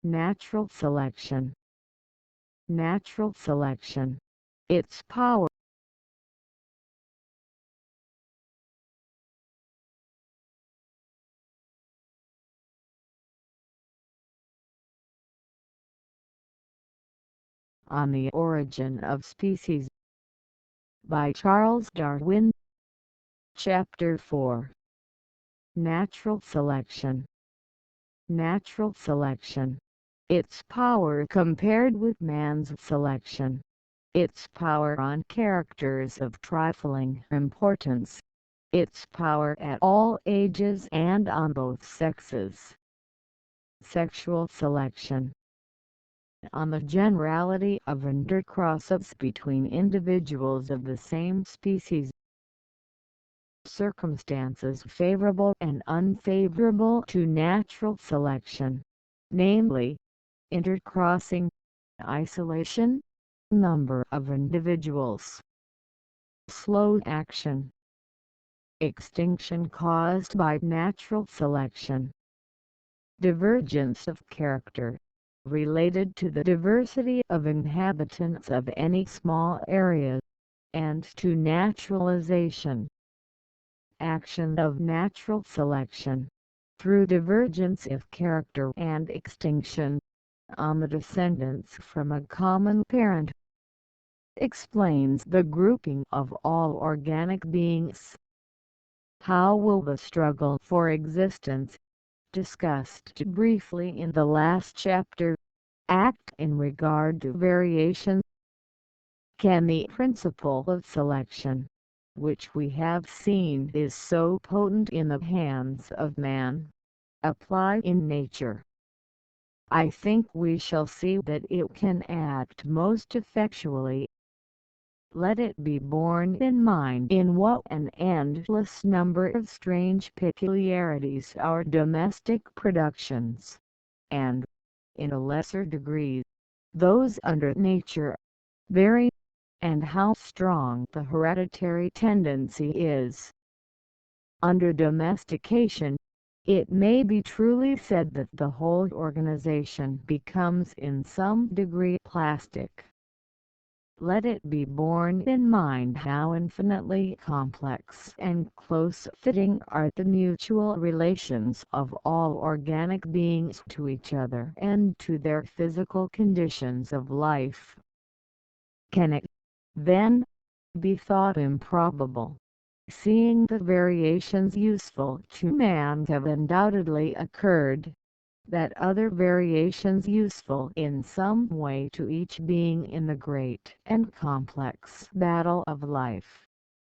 Natural selection. Natural selection. Its power. On the Origin of Species, by Charles Darwin. Chapter 4. Natural selection. Natural selection. Its power compared with man's selection. Its power on characters of trifling importance. Its power at all ages and on both sexes. Sexual selection. On the generality of intercrosses between individuals of the same species. Circumstances favorable and unfavorable to natural selection, namely, intercrossing, isolation, number of individuals, slow action, extinction caused by natural selection, divergence of character, related to the diversity of inhabitants of any small area, and to naturalization. Action of natural selection, through divergence of character and extinction, on the descendants from a common parent. Explains the grouping of all organic beings. How will the struggle for existence, discussed briefly in the last chapter, act in regard to variation? Can the principle of selection, which we have seen is so potent in the hands of man, apply in nature? I think we shall see that it can act most effectually. Let it be borne in mind in what an endless number of strange peculiarities our domestic productions, and, in a lesser degree, those under nature, vary, and how strong the hereditary tendency is. Under domestication, it may be truly said that the whole organization becomes in some degree plastic. Let it be borne in mind how infinitely complex and close-fitting are the mutual relations of all organic beings to each other and to their physical conditions of life. Can it, then, be thought improbable, seeing the variations useful to man have undoubtedly occurred, that other variations useful in some way to each being in the great and complex battle of life,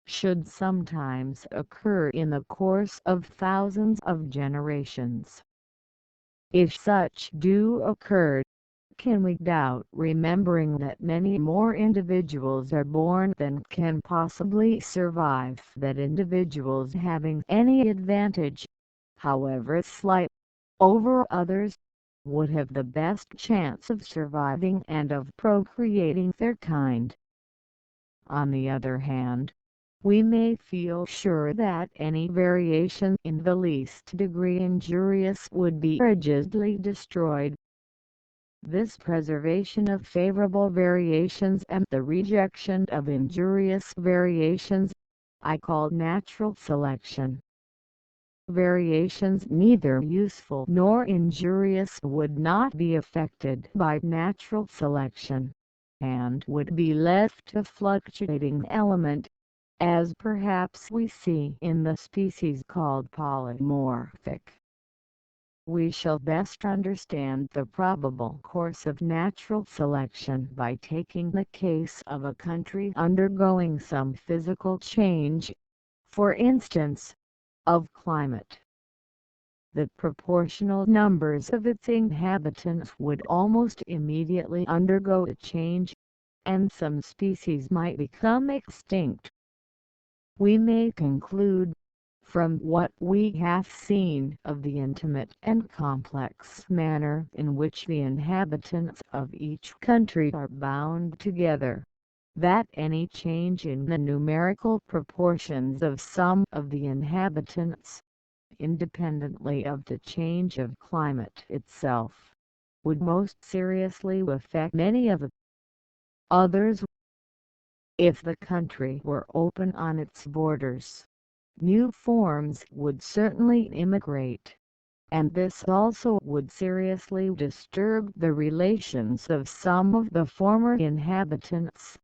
should sometimes occur in the course of thousands of generations? If such do occur, can we doubt, remembering that many more individuals are born than can possibly survive, that individuals having any advantage, however slight, over others, would have the best chance of surviving and of procreating their kind? On the other hand, we may feel sure that any variation in the least degree injurious would be rigidly destroyed. This preservation of favorable variations and the rejection of injurious variations, I call natural selection. Variations neither useful nor injurious would not be affected by natural selection, and would be left a fluctuating element, as perhaps we see in the species called polymorphic. We shall best understand the probable course of natural selection by taking the case of a country undergoing some physical change, for instance, of climate. The proportional numbers of its inhabitants would almost immediately undergo a change, and some species might become extinct. We may conclude, from what we have seen of the intimate and complex manner in which the inhabitants of each country are bound together, that any change in the numerical proportions of some of the inhabitants, independently of the change of climate itself, would most seriously affect many of the others. If the country were open on its borders, new forms would certainly immigrate, and this also would seriously disturb the relations of some of the former inhabitants.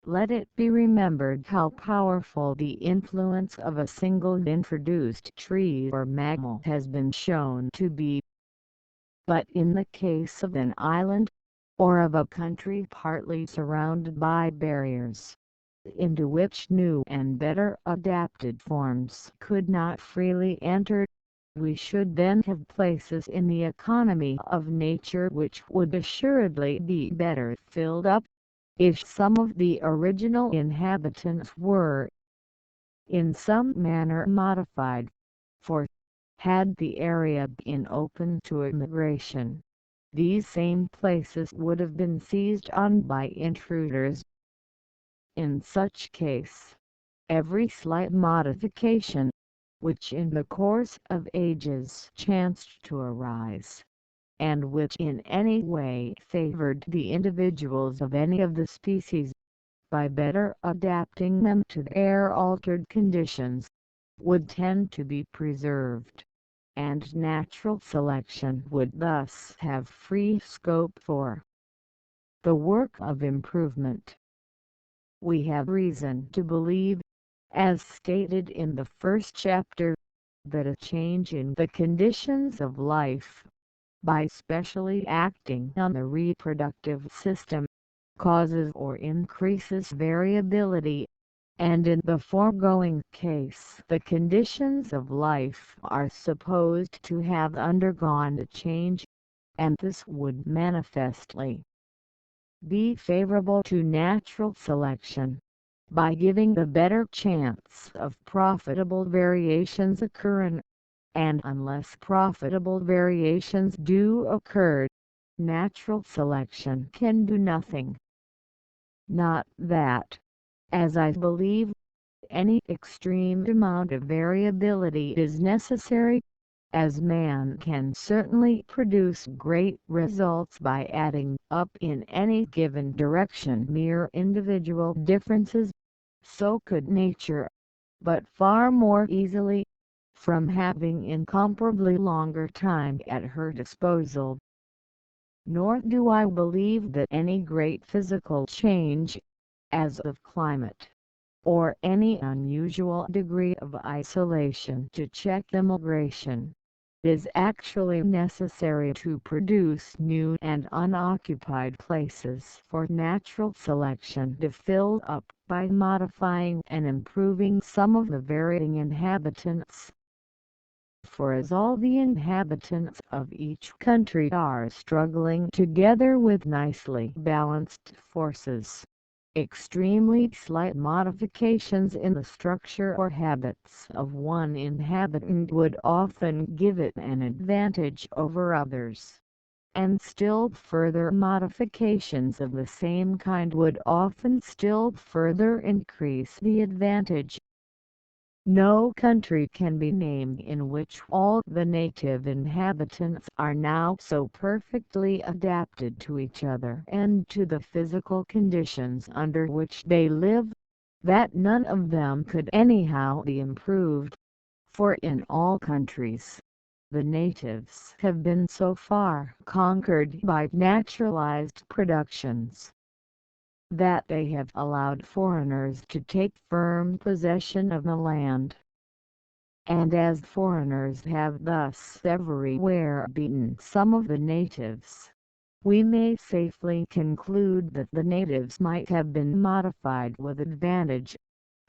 Let it be remembered how powerful the influence of a single introduced tree or mammal has been shown to be. But in the case of an island, or of a country partly surrounded by barriers, into which new and better adapted forms could not freely enter, we should then have places in the economy of nature which would assuredly be better filled up, if some of the original inhabitants were in some manner modified, for, had the area been open to immigration, these same places would have been seized on by intruders. In such case, every slight modification, which in the course of ages chanced to arise, and which in any way favored the individuals of any of the species, by better adapting them to their altered conditions, would tend to be preserved, and natural selection would thus have free scope for the work of improvement. We have reason to believe, as stated in the first chapter, that a change in the conditions of life, by specially acting on the reproductive system, causes or increases variability, and in the foregoing case the conditions of life are supposed to have undergone a change, and this would manifestly be favorable to natural selection, by giving the better chance of profitable variations occurring, and unless profitable variations do occur, natural selection can do nothing. Not that, as I believe, any extreme amount of variability is necessary, as man can certainly produce great results by adding up in any given direction mere individual differences, so could nature, but far more easily, from having incomparably longer time at her disposal. Nor do I believe that any great physical change, as of climate, or any unusual degree of isolation to check immigration, is actually necessary to produce new and unoccupied places for natural selection to fill up by modifying and improving some of the varying inhabitants. For as all the inhabitants of each country are struggling together with nicely balanced forces, extremely slight modifications in the structure or habits of one inhabitant would often give it an advantage over others, and still further modifications of the same kind would often still further increase the advantage. No country can be named in which all the native inhabitants are now so perfectly adapted to each other and to the physical conditions under which they live, that none of them could anyhow be improved, for in all countries, the natives have been so far conquered by naturalized productions, that they have allowed foreigners to take firm possession of the land. And as foreigners have thus everywhere beaten some of the natives, we may safely conclude that the natives might have been modified with advantage,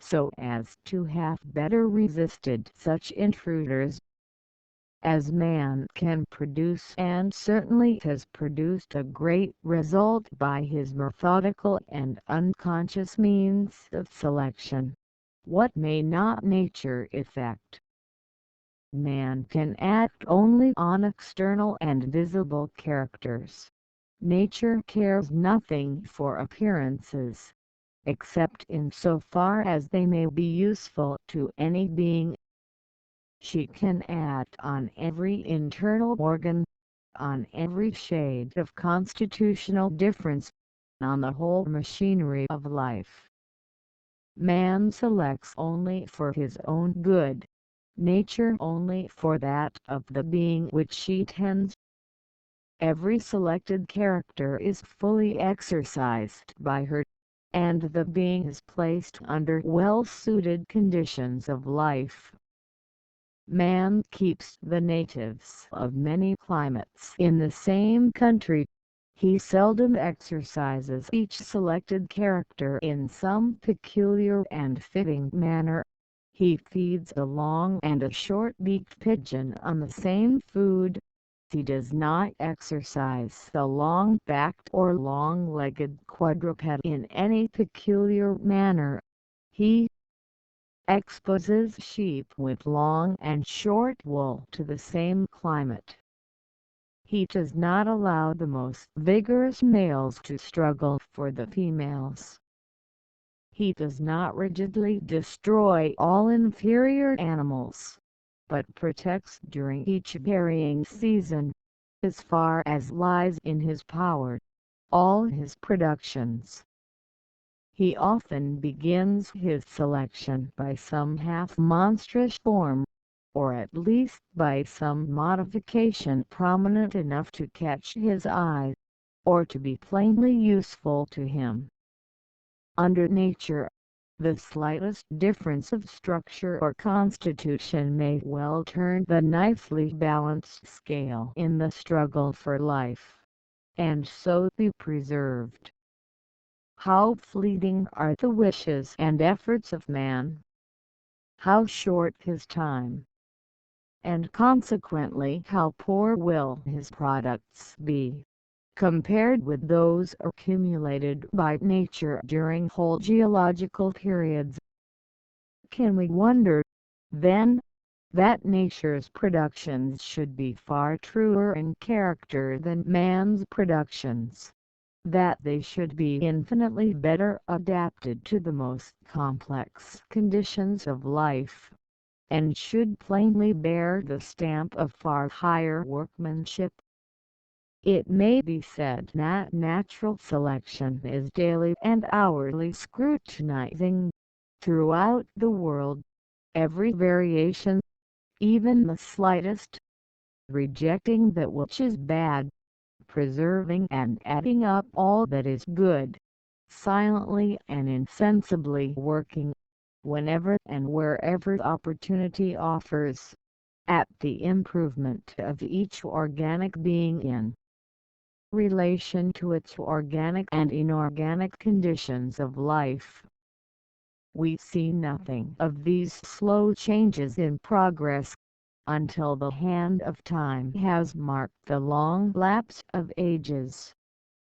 so as to have better resisted such intruders as man can produce, and certainly has produced a great result by his methodical and unconscious means of selection. What may not nature effect? Man can act only on external and visible characters. Nature cares nothing for appearances, except in so far as they may be useful to any being. She can act on every internal organ, on every shade of constitutional difference, on the whole machinery of life. Man selects only for his own good, nature only for that of the being which she tends. Every selected character is fully exercised by her, and the being is placed under well-suited conditions of life. Man keeps the natives of many climates in the same country. He seldom exercises each selected character in some peculiar and fitting manner. He feeds a long and a short-beaked pigeon on the same food. He does not exercise the long-backed or long-legged quadruped in any peculiar manner. He exposes sheep with long and short wool to the same climate. He does not allow the most vigorous males to struggle for the females. He does not rigidly destroy all inferior animals, but protects during each varying season, as far as lies in his power, all his productions. He often begins his selection by some half-monstrous form, or at least by some modification prominent enough to catch his eye, or to be plainly useful to him. Under nature, the slightest difference of structure or constitution may well turn the nicely balanced scale in the struggle for life, and so be preserved. How fleeting are the wishes and efforts of man! How short his time! And consequently how poor will his products be, compared with those accumulated by nature during whole geological periods. Can we wonder, then, that nature's productions should be far truer in character than man's productions, that they should be infinitely better adapted to the most complex conditions of life, and should plainly bear the stamp of far higher workmanship? It may be said that natural selection is daily and hourly scrutinizing, throughout the world, every variation, even the slightest, rejecting that which is bad, preserving and adding up all that is good, silently and insensibly working, whenever and wherever opportunity offers, at the improvement of each organic being in relation to its organic and inorganic conditions of life. We see nothing of these slow changes in progress, until the hand of time has marked the long lapse of ages,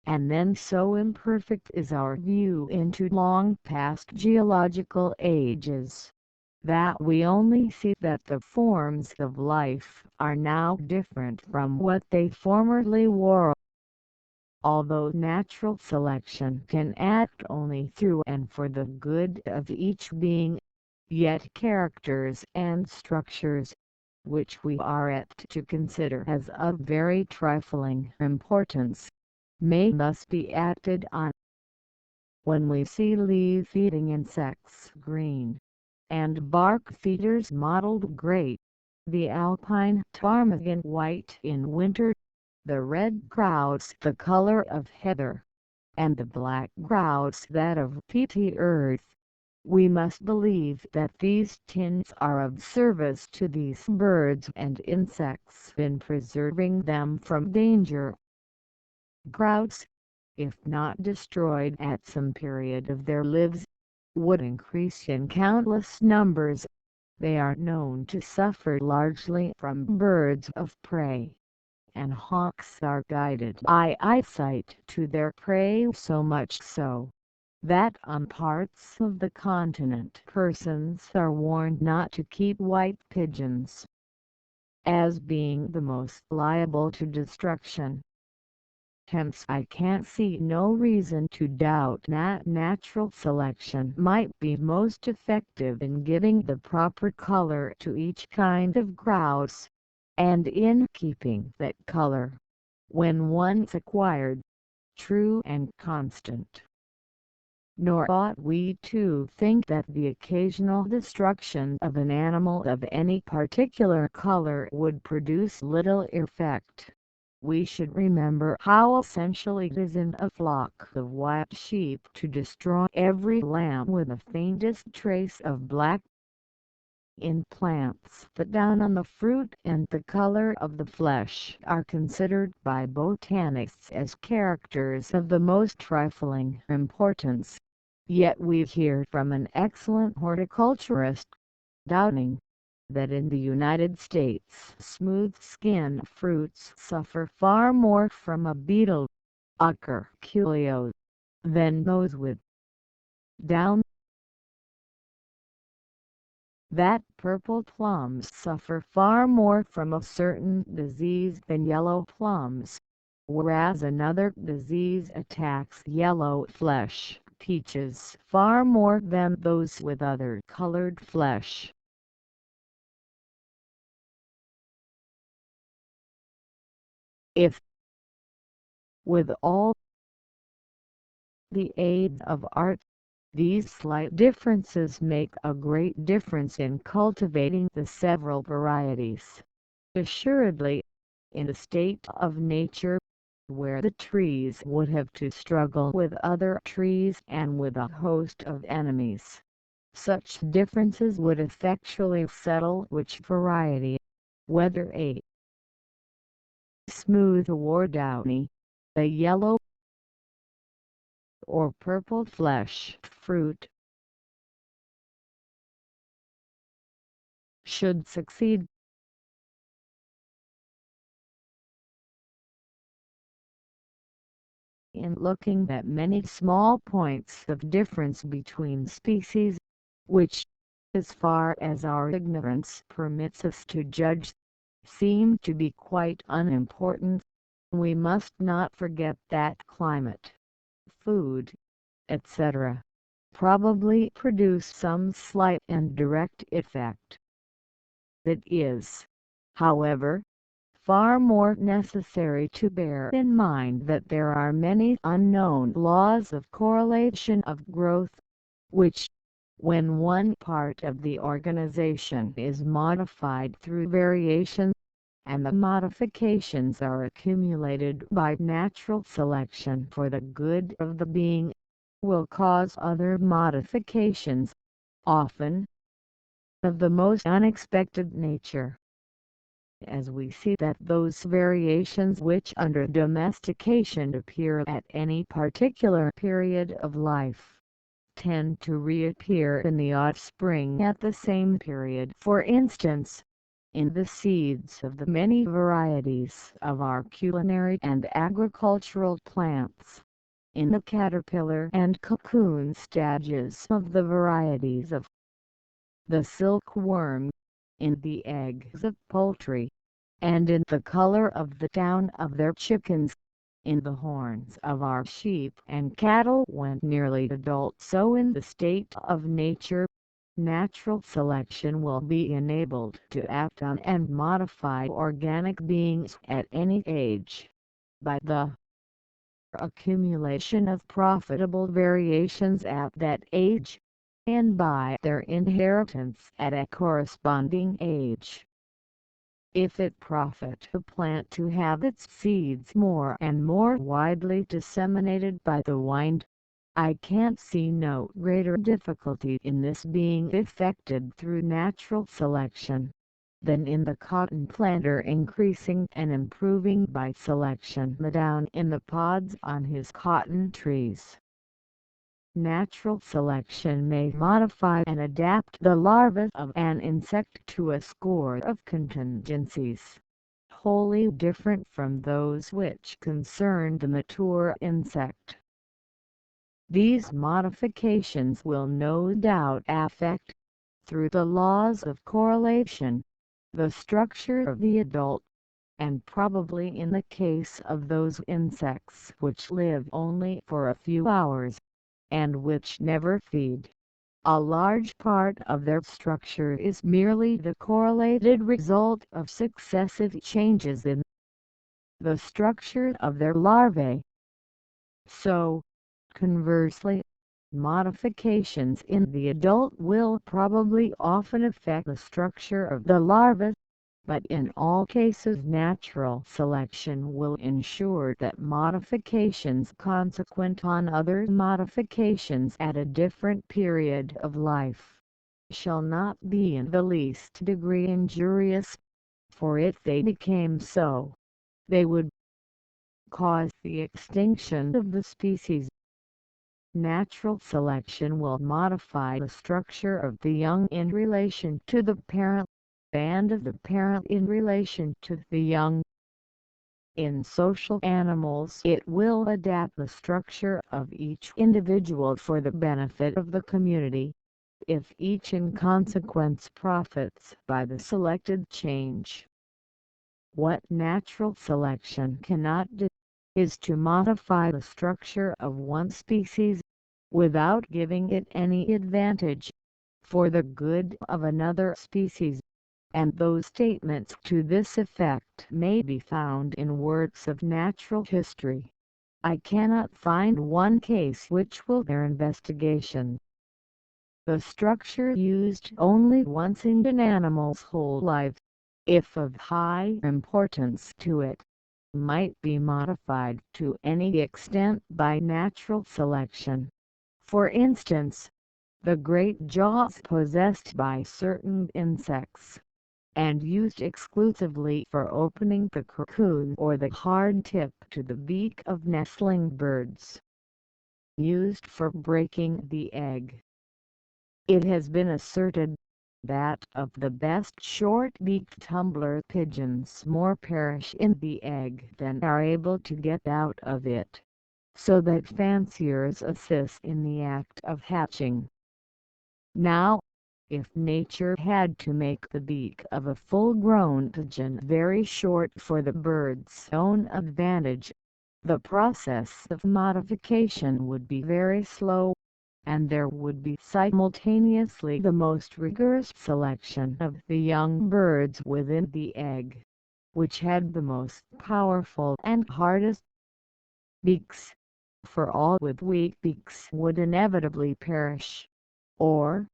and then so imperfect is our view into long past geological ages, that we only see that the forms of life are now different from what they formerly were. Although natural selection can act only through and for the good of each being, yet characters and structures, which we are apt to consider as of very trifling importance, may thus be acted on. When we see leaf-eating insects green, and bark-feeders mottled gray, the alpine ptarmigan white in winter, the red grouse the color of heather, and the black grouse that of peaty earth, we must believe that these tints are of service to these birds and insects in preserving them from danger. Grouse, if not destroyed at some period of their lives, would increase in countless numbers. They are known to suffer largely from birds of prey, and hawks are guided by eyesight to their prey, so much so that on parts of the continent persons are warned not to keep white pigeons, as being the most liable to destruction. Hence I can see no reason to doubt that natural selection might be most effective in giving the proper color to each kind of grouse, and in keeping that color when once acquired, true and constant. Nor ought we to think that the occasional destruction of an animal of any particular color would produce little effect. We should remember how essential it is in a flock of white sheep to destroy every lamb with the faintest trace of black. In plants, the down on the fruit and the color of the flesh are considered by botanists as characters of the most trifling importance. Yet we hear from an excellent horticulturist, doubting that in the United States smooth-skinned fruits suffer far more from a beetle, operculio, than those with down. That purple plums suffer far more from a certain disease than yellow plums, whereas another disease attacks yellow flesh, peaches, far more than those with other colored flesh. If, with all the aid of art, these slight differences make a great difference in cultivating the several varieties, assuredly, in a state of nature, where the trees would have to struggle with other trees and with a host of enemies, such differences would effectually settle which variety, whether a smooth or downy, a yellow or purple flesh fruit, should succeed. In looking at many small points of difference between species, which, as far as our ignorance permits us to judge, seem to be quite unimportant, we must not forget that climate, food, etc., probably produce some slight and direct effect. It is, however, far more necessary to bear in mind that there are many unknown laws of correlation of growth, which, when one part of the organization is modified through variation, and the modifications are accumulated by natural selection for the good of the being, will cause other modifications, often of the most unexpected nature. As we see that those variations which under domestication appear at any particular period of life, tend to reappear in the offspring at the same period. For instance, in the seeds of the many varieties of our culinary and agricultural plants, in the caterpillar and cocoon stages of the varieties of the silkworm, in the eggs of poultry, and in the color of the down of their chickens, in the horns of our sheep and cattle when nearly adult. So in the state of nature, natural selection will be enabled to act on and modify organic beings at any age, by the accumulation of profitable variations at that age, and by their inheritance at a corresponding age. If it profit a plant to have its seeds more and more widely disseminated by the wind, I can't see no greater difficulty in this being effected through natural selection, than in the cotton planter increasing and improving by selection the down in the pods on his cotton trees. Natural selection may modify and adapt the larva of an insect to a score of contingencies, wholly different from those which concern the mature insect. These modifications will no doubt affect, through the laws of correlation, the structure of the adult, and probably in the case of those insects which live only for a few hours, and which never feed, a large part of their structure is merely the correlated result of successive changes in the structure of their larvae. So, conversely, modifications in the adult will probably often affect the structure of the larva, but in all cases natural selection will ensure that modifications consequent on other modifications at a different period of life shall not be in the least degree injurious, for if they became so, they would cause the extinction of the species. Natural selection will modify the structure of the young in relation to the parent, and of the parent in relation to the young. In social animals it will adapt the structure of each individual for the benefit of the community, if each in consequence profits by the selected change. What natural selection cannot do is to modify the structure of one species, without giving it any advantage, for the good of another species, and those statements to this effect may be found in works of natural history. I cannot find one case which will bear investigation. The structure used only once in an animal's whole life, if of high importance to it, might be modified to any extent by natural selection. For instance, the great jaws possessed by certain insects, and used exclusively for opening the cocoon, or the hard tip to the beak of nestling birds, used for breaking the egg. It has been asserted that of the best short-beaked tumbler pigeons more perish in the egg than are able to get out of it, so that fanciers assist in the act of hatching. Now, if nature had to make the beak of a full-grown pigeon very short for the bird's own advantage, the process of modification would be very slow, and there would be simultaneously the most rigorous selection of the young birds within the egg, which had the most powerful and hardest beaks, for all with weak beaks would inevitably perish, or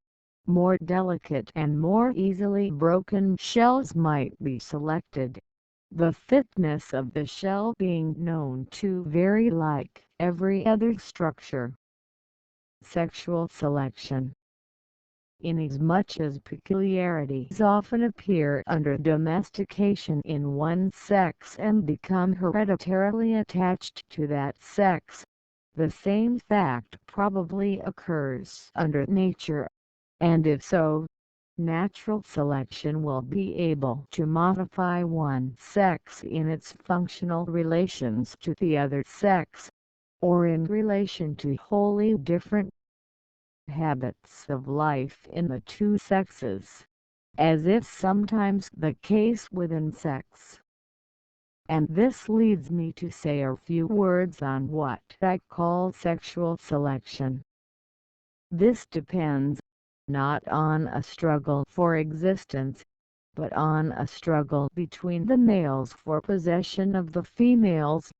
more delicate and more easily broken shells might be selected, the thickness of the shell being known to vary like every other structure. Sexual selection. Inasmuch as peculiarities often appear under domestication in one sex and become hereditarily attached to that sex, the same fact probably occurs under nature, and if so, natural selection will be able to modify one sex in its functional relations to the other sex, or in relation to wholly different habits of life in the two sexes, as is sometimes the case with insects. And this leads me to say a few words on what I call sexual selection. This depends, not on a struggle for existence, but on a struggle between the males for possession of the females.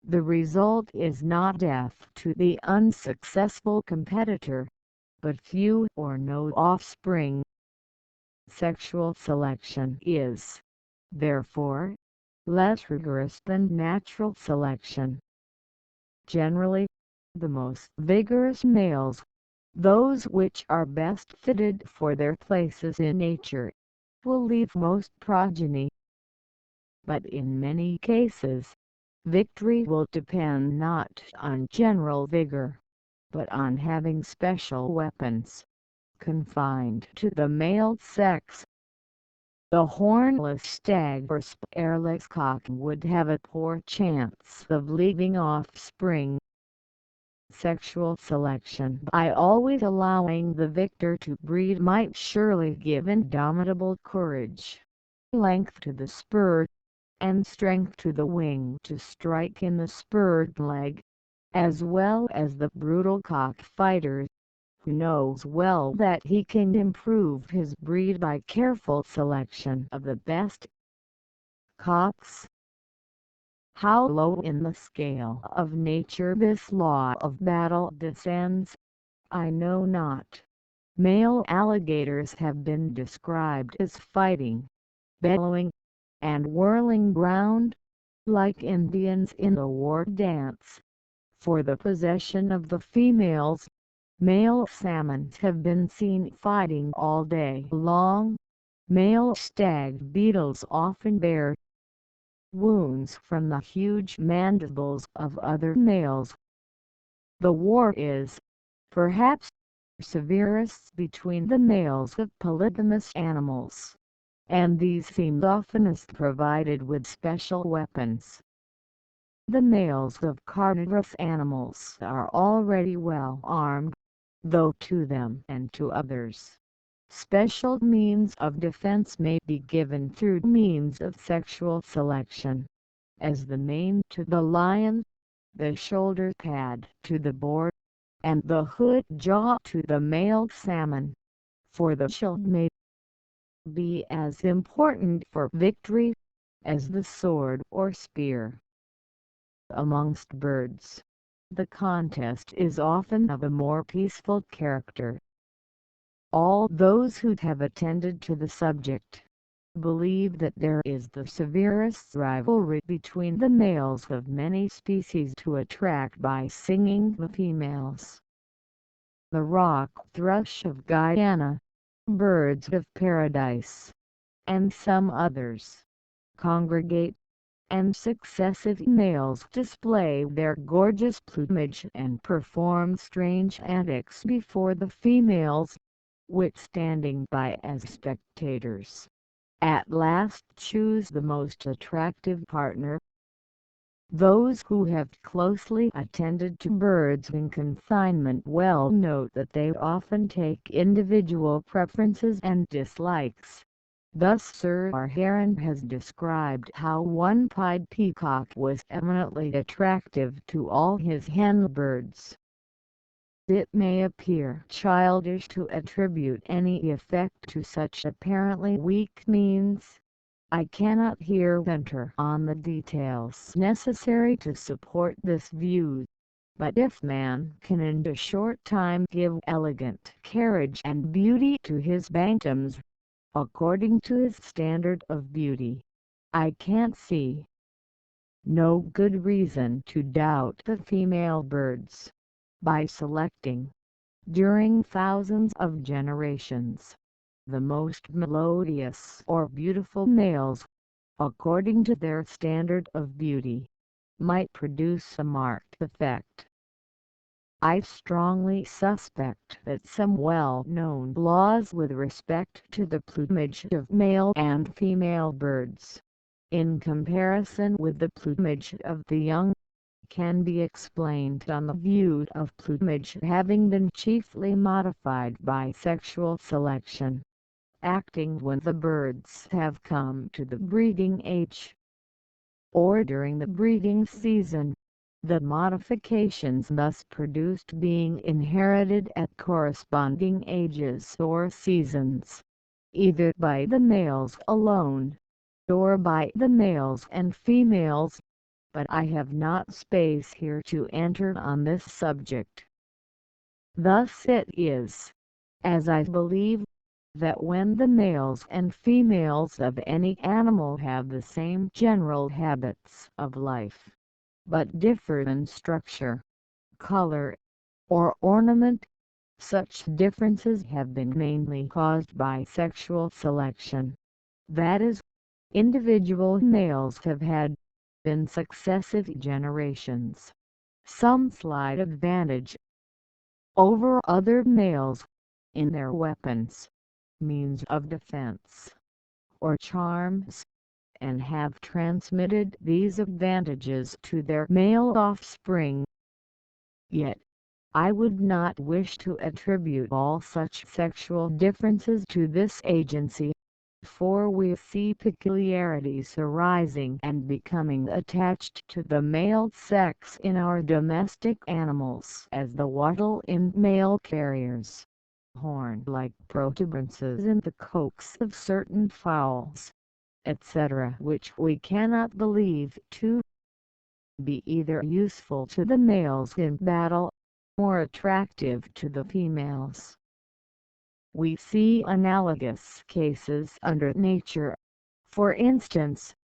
The result is not death to the unsuccessful competitor, but few or no offspring. Sexual selection is, therefore, less rigorous than natural selection. Generally, the most vigorous males, those which are best fitted for their places in nature, will leave most progeny. But in many cases, victory will depend not on general vigor, but on having special weapons, confined to the male sex. The hornless stag or spareless cock would have a poor chance of leaving offspring. Sexual selection by always allowing the victor to breed might surely give indomitable courage, length to the spur, and strength to the wing to strike in the spurred leg, as well as the brutal cockfighter, who knows well that he can improve his breed by careful selection of the best cocks. How low in the scale of nature this law of battle descends, I know not. Male alligators have been described as fighting, bellowing, and whirling round, like Indians in a war dance, for the possession of the females. Male salmons have been seen fighting all day long. Male stag beetles often bear wounds from the huge mandibles of other males. The war is, perhaps, severest between the males of polygamous animals, and these seem oftenest provided with special weapons. The males of carnivorous animals are already well armed, though to them and to others, special means of defense may be given through means of sexual selection, as the mane to the lion, the shoulder pad to the boar, and the hood jaw to the male salmon, for the shield may be as important for victory as the sword or spear. Amongst birds, the contest is often of a more peaceful character. All those who have attended to the subject believe that there is the severest rivalry between the males of many species to attract by singing the females. The rock thrush of Guyana, birds of paradise, and some others, congregate, and successive males display their gorgeous plumage and perform strange antics before the females, which standing by as spectators, at last choose the most attractive partner. Those who have closely attended to birds in confinement well note that they often take individual preferences and dislikes. Thus Sir R. Heron has described how one pied peacock was eminently attractive to all his hen birds. It may appear childish to attribute any effect to such apparently weak means. I cannot here enter on the details necessary to support this view. But if man can in a short time give elegant carriage and beauty to his bantams, according to his standard of beauty, I can't see no good reason to doubt the female birds, by selecting, during thousands of generations, the most melodious or beautiful males, according to their standard of beauty, might produce a marked effect. I strongly suspect that some well-known laws with respect to the plumage of male and female birds, in comparison with the plumage of the young, can be explained on the view of plumage having been chiefly modified by sexual selection, acting when the birds have come to the breeding age, or during the breeding season, the modifications thus produced being inherited at corresponding ages or seasons, either by the males alone, or by the males and females, but I have not space here to enter on this subject. Thus it is, as I believe, that when the males and females of any animal have the same general habits of life, but differ in structure, color, or ornament, such differences have been mainly caused by sexual selection. That is, individual males have had, in successive generations, some slight advantage over other males in their weapons, means of defense, or charms, and have transmitted these advantages to their male offspring. Yet, I would not wish to attribute all such sexual differences to this agency, for we see peculiarities arising and becoming attached to the male sex in our domestic animals as the wattle in mail carriers, horn-like protuberances in the coats of certain fowls, etc., which we cannot believe too. be either useful to the males in battle, or attractive to the females. We see analogous cases under nature. For instance,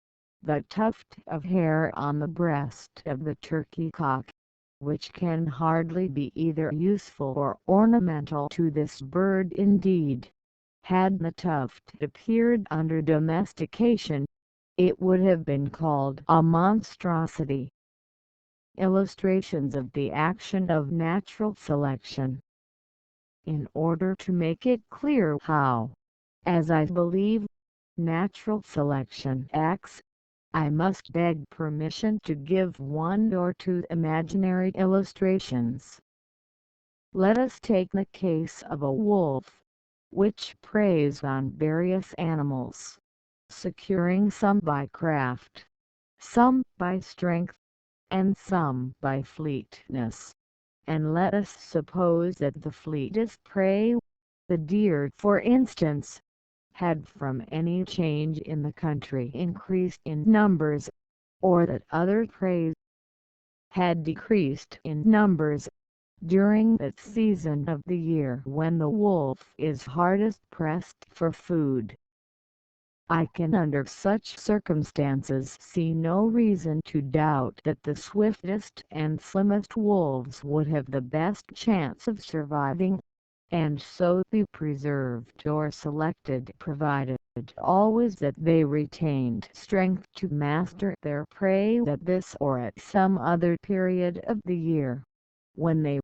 the tuft of hair on the breast of the turkey cock, which can hardly be either useful or ornamental to this bird indeed. Had the tuft appeared under domestication, it would have been called a monstrosity. Illustrations of the action of natural selection. In order to make it clear how, as I believe, natural selection acts, I must beg permission to give one or two imaginary illustrations. Let us take the case of a wolf, which preys on various animals, securing some by craft, some by strength, and some by fleetness. And let us suppose that the fleetest prey, the deer for instance, had from any change in the country increased in numbers, or that other prey had decreased in numbers, during that season of the year when the wolf is hardest pressed for food. I can under such circumstances see no reason to doubt that the swiftest and slimmest wolves would have the best chance of surviving, and so be preserved or selected, provided always that they retained strength to master their prey at this or at some other period of the year, when they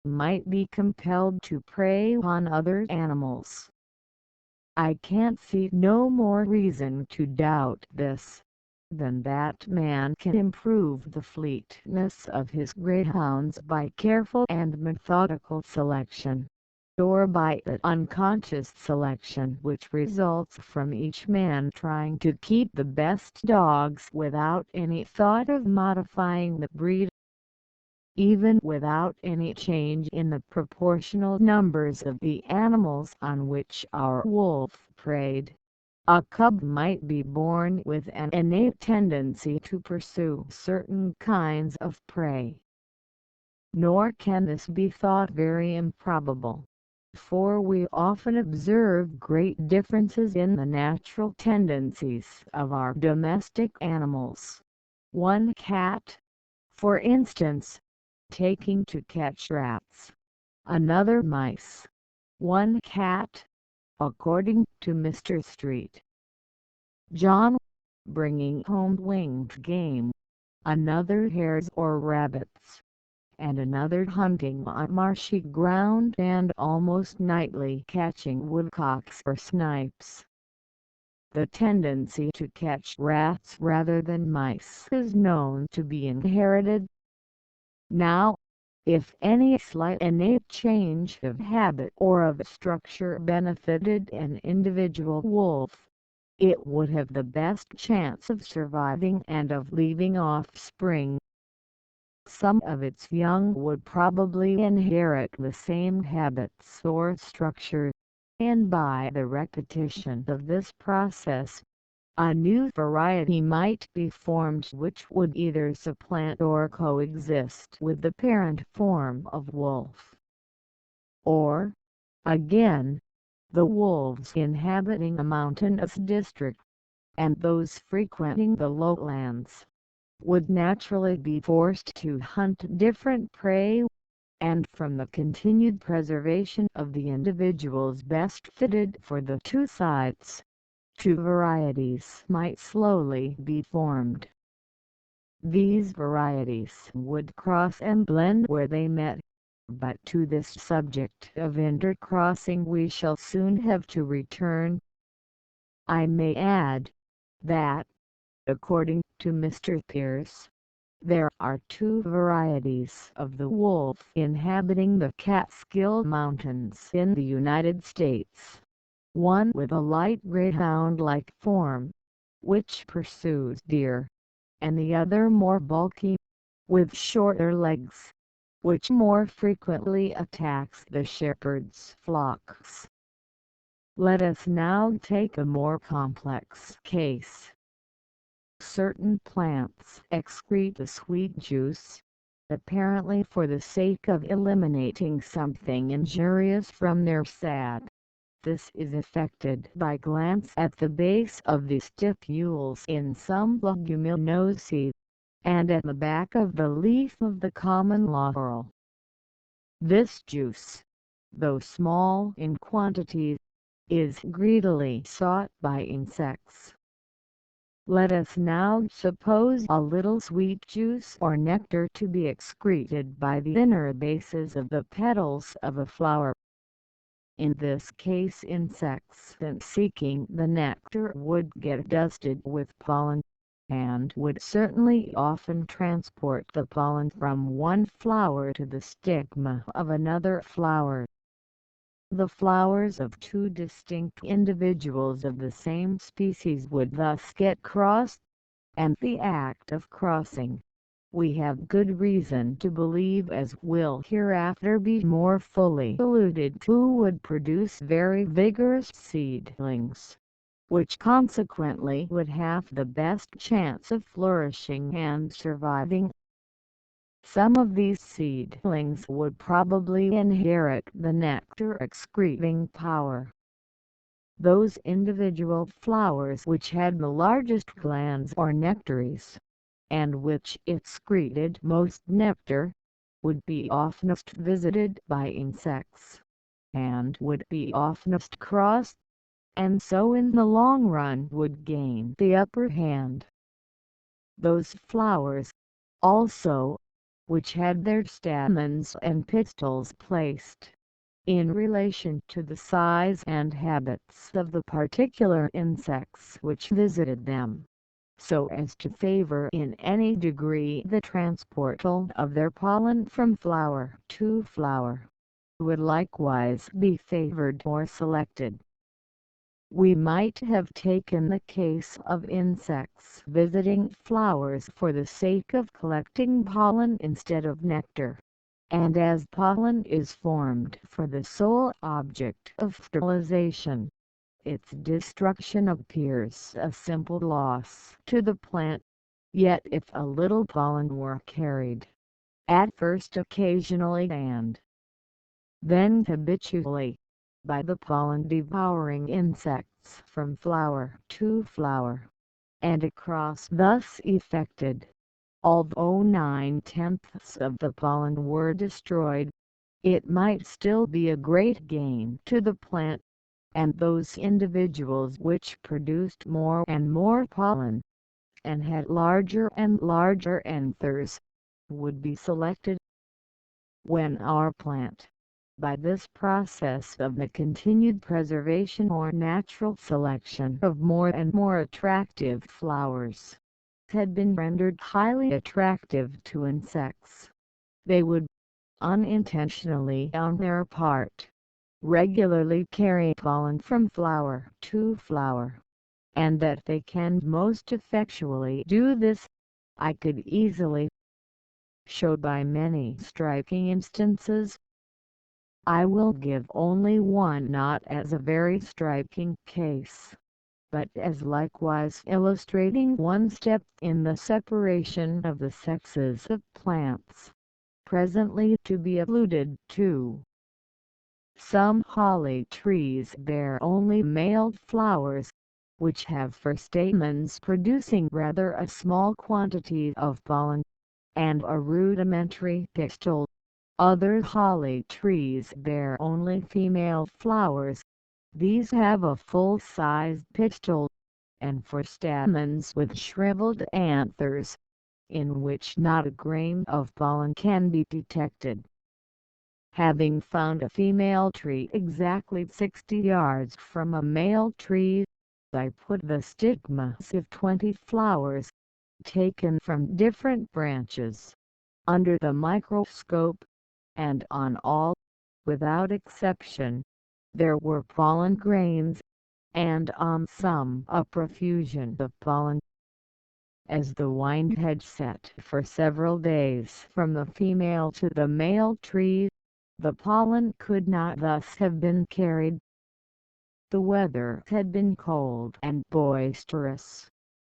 might be compelled to prey on other animals. I can't see no more reason to doubt this, than that man can improve the fleetness of his greyhounds by careful and methodical selection, or by that unconscious selection which results from each man trying to keep the best dogs without any thought of modifying the breed. Even without any change in the proportional numbers of the animals on which our wolf preyed, a cub might be born with an innate tendency to pursue certain kinds of prey. Nor can this be thought very improbable, for we often observe great differences in the natural tendencies of our domestic animals. One cat, for instance, taking to catch rats, another mice. One cat, according to Mr. Street John, bringing home winged game, another hares or rabbits, and another hunting on marshy ground and almost nightly catching woodcocks or snipes. The tendency to catch rats rather than mice is known to be inherited. Now, if any slight innate change of habit or of structure benefited an individual wolf, it would have the best chance of surviving and of leaving offspring. Some of its young would probably inherit the same habits or structure, and by the repetition of this process, a new variety might be formed which would either supplant or coexist with the parent form of wolf. Or, again, the wolves inhabiting a mountainous district, and those frequenting the lowlands, would naturally be forced to hunt different prey, and from the continued preservation of the individuals best fitted for the two sites, two varieties might slowly be formed. These varieties would cross and blend where they met, but to this subject of intercrossing we shall soon have to return. I may add, that, according to Mr. Pierce, there are two varieties of the wolf inhabiting the Catskill Mountains in the United States. One with a light greyhound-like form, which pursues deer, and the other more bulky, with shorter legs, which more frequently attacks the shepherd's flocks. Let us now take a more complex case. Certain plants excrete the sweet juice, apparently for the sake of eliminating something injurious from their sap. This is effected by glands at the base of the stipules in some leguminosae, and at the back of the leaf of the common laurel. This juice, though small in quantity, is greedily sought by insects. Let us now suppose a little sweet juice or nectar to be excreted by the inner bases of the petals of a flower. In this case insects seeking the nectar would get dusted with pollen, and would certainly often transport the pollen from one flower to the stigma of another flower. The flowers of two distinct individuals of the same species would thus get crossed, and the act of crossing, we have good reason to believe, as will hereafter be more fully alluded to, would produce very vigorous seedlings, which consequently would have the best chance of flourishing and surviving. Some of these seedlings would probably inherit the nectar-excreting power. Those individual flowers which had the largest glands or nectaries, and which excreted most nectar, would be oftenest visited by insects, and would be oftenest crossed, and so in the long run would gain the upper hand. Those flowers, also, which had their stamens and pistils placed in relation to the size and habits of the particular insects which visited them, so as to favor in any degree the transportal of their pollen from flower to flower, would likewise be favored or selected. We might have taken the case of insects visiting flowers for the sake of collecting pollen instead of nectar, and as pollen is formed for the sole object of fertilization, its destruction appears a simple loss to the plant. Yet if a little pollen were carried, at first occasionally and then habitually, by the pollen-devouring insects from flower to flower, and a cross thus effected, although 9/10 of the pollen were destroyed, it might still be a great gain to the plant, and those individuals which produced more and more pollen, and had larger and larger anthers, would be selected. When our plant, by this process of the continued preservation or natural selection of more and more attractive flowers, had been rendered highly attractive to insects, they would, unintentionally on their part, regularly carry pollen from flower to flower, and that they can most effectually do this, I could easily show by many striking instances. I will give only one, not as a very striking case, but as likewise illustrating one step in the separation of the sexes of plants, presently to be alluded to. Some holly trees bear only male flowers, which have for stamens producing rather a small quantity of pollen, and a rudimentary pistil. Other holly trees bear only female flowers. These have a full-sized pistil, and for stamens with shriveled anthers, in which not a grain of pollen can be detected. Having found a female tree exactly 60 yards from a male tree, I put the stigmas of 20 flowers, taken from different branches, under the microscope, and on all, without exception, there were pollen grains, and on some a profusion of pollen. As the wind had set for several days from the female to the male tree, the pollen could not thus have been carried. The weather had been cold and boisterous,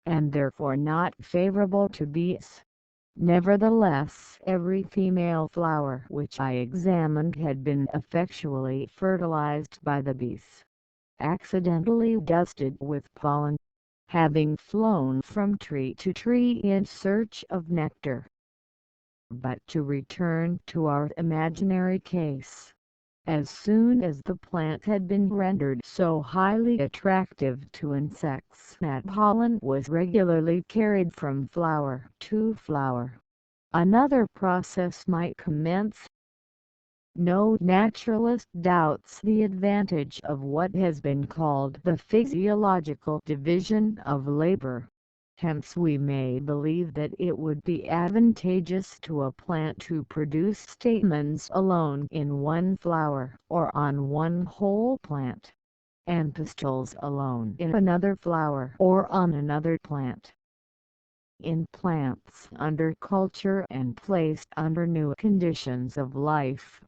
and therefore not favorable to bees. Nevertheless, every female flower which I examined had been effectually fertilized by the bees, accidentally dusted with pollen, having flown from tree to tree in search of nectar. But to return to our imaginary case. As soon as the plant had been rendered so highly attractive to insects that pollen was regularly carried from flower to flower, another process might commence. No naturalist doubts the advantage of what has been called the physiological division of labor. Hence we may believe that it would be advantageous to a plant to produce stamens alone in one flower or on one whole plant, and pistils alone in another flower or on another plant. In plants under culture and placed under new conditions of life,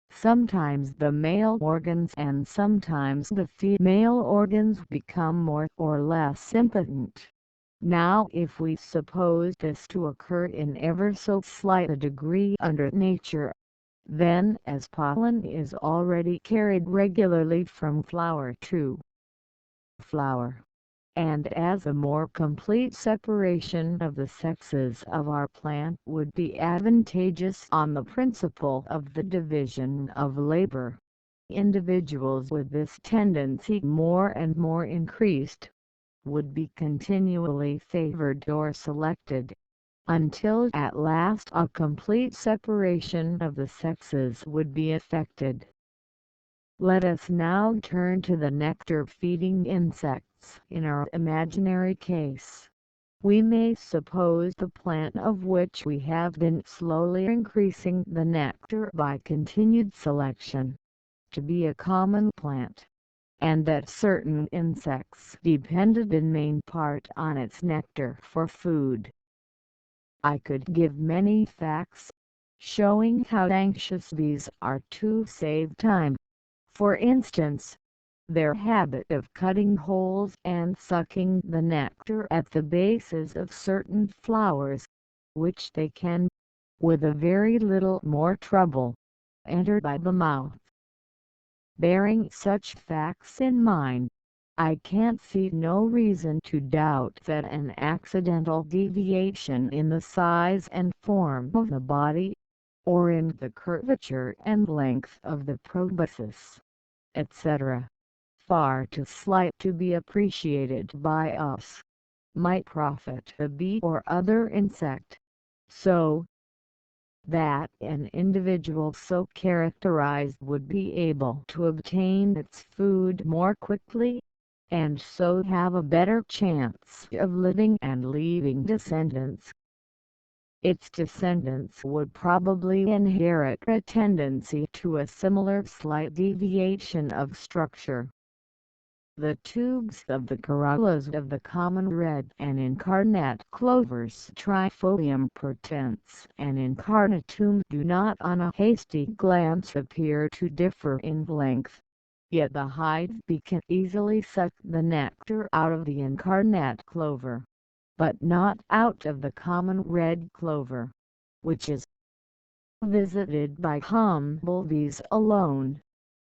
sometimes the male organs and sometimes the female organs become more or less impotent. Now if we suppose this to occur in ever so slight a degree under nature, then as pollen is already carried regularly from flower to flower, and as a more complete separation of the sexes of our plant would be advantageous on the principle of the division of labor, individuals with this tendency more and more increased would be continually favored or selected, until at last a complete separation of the sexes would be effected. Let us now turn to the nectar-feeding insects in our imaginary case. We may suppose the plant of which we have been slowly increasing the nectar by continued selection to be a common plant, and that certain insects depended in main part on its nectar for food. I could give many facts, showing how anxious bees are to save time. For instance, their habit of cutting holes and sucking the nectar at the bases of certain flowers, which they can, with a very little more trouble, enter by the mouth. Bearing such facts in mind, I can't see no reason to doubt that an accidental deviation in the size and form of the body, or in the curvature and length of the proboscis, etc., far too slight to be appreciated by us, might profit a bee or other insect, so that an individual so characterized would be able to obtain its food more quickly, and so have a better chance of living and leaving descendants. Its descendants would probably inherit a tendency to a similar slight deviation of structure. The tubes of the corollas of the common red and incarnate clovers Trifolium potens and incarnatum do not on a hasty glance appear to differ in length, yet the hive bee can easily suck the nectar out of the incarnate clover, but not out of the common red clover, which is visited by humblebees alone,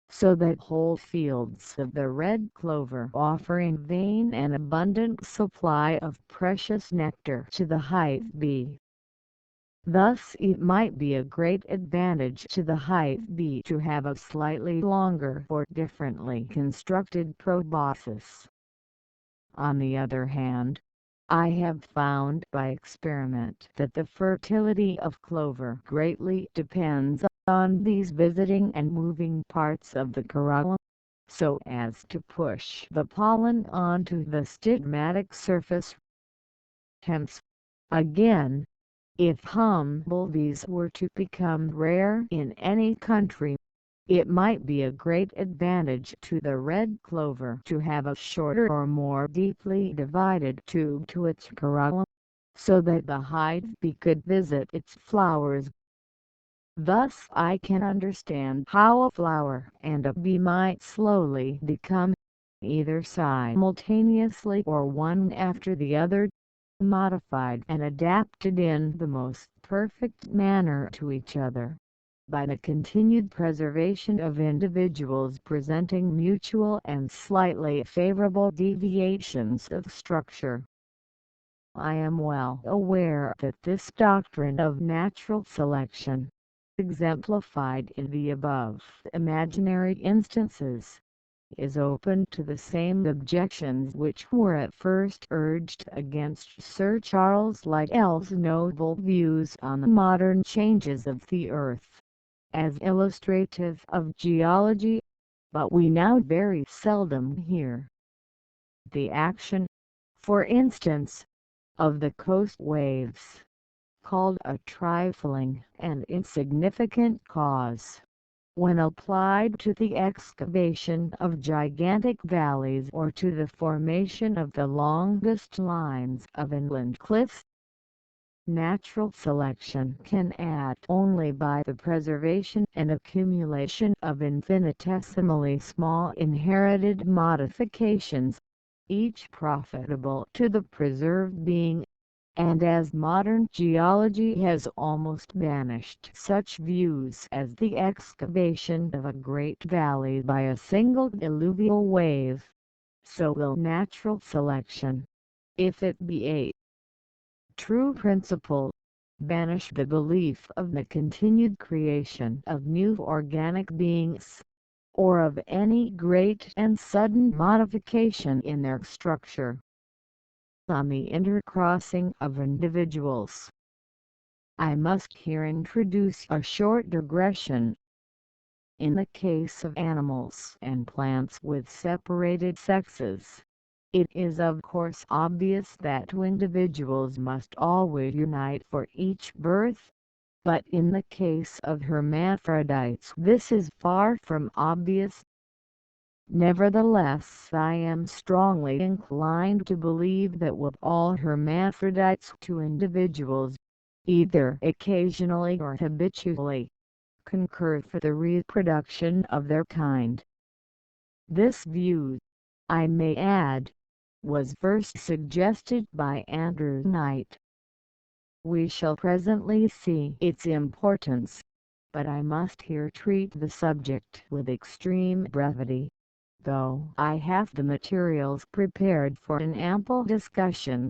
so that whole fields of the red clover offer in vain an abundant supply of precious nectar to the hive bee. Thus it might be a great advantage to the hive bee to have a slightly longer or differently constructed proboscis. On the other hand, I have found by experiment that the fertility of clover greatly depends on these visiting and moving parts of the corolla, so as to push the pollen onto the stigmatic surface. Hence, again, if humblebees were to become rare in any country, it might be a great advantage to the red clover to have a shorter or more deeply divided tube to its corolla, so that the hive bee could visit its flowers. Thus I can understand how a flower and a bee might slowly become, either simultaneously or one after the other, modified and adapted in the most perfect manner to each other, by the continued preservation of individuals presenting mutual and slightly favorable deviations of structure. I am well aware that this doctrine of natural selection, exemplified in the above imaginary instances, is open to the same objections which were at first urged against Sir Charles Lyell's noble views on the modern changes of the earth, as illustrative of geology, but we now very seldom hear the action, for instance, of the coast waves, called a trifling and insignificant cause, when applied to the excavation of gigantic valleys or to the formation of the longest lines of inland cliffs. Natural selection can add only by the preservation and accumulation of infinitesimally small inherited modifications, each profitable to the preserved being, and as modern geology has almost banished such views as the excavation of a great valley by a single alluvial wave, so will natural selection, if it be a true principle, banish the belief of the continued creation of new organic beings, or of any great and sudden modification in their structure. On the intercrossing of individuals, I must here introduce a short digression. In the case of animals and plants with separated sexes, it is of course obvious that two individuals must always unite for each birth, but in the case of hermaphrodites this is far from obvious. Nevertheless, I am strongly inclined to believe that with all hermaphrodites two individuals, either occasionally or habitually, concur for the reproduction of their kind. This view, I may add, was first suggested by Andrew Knight. We shall presently see its importance, but I must here treat the subject with extreme brevity, though I have the materials prepared for an ample discussion.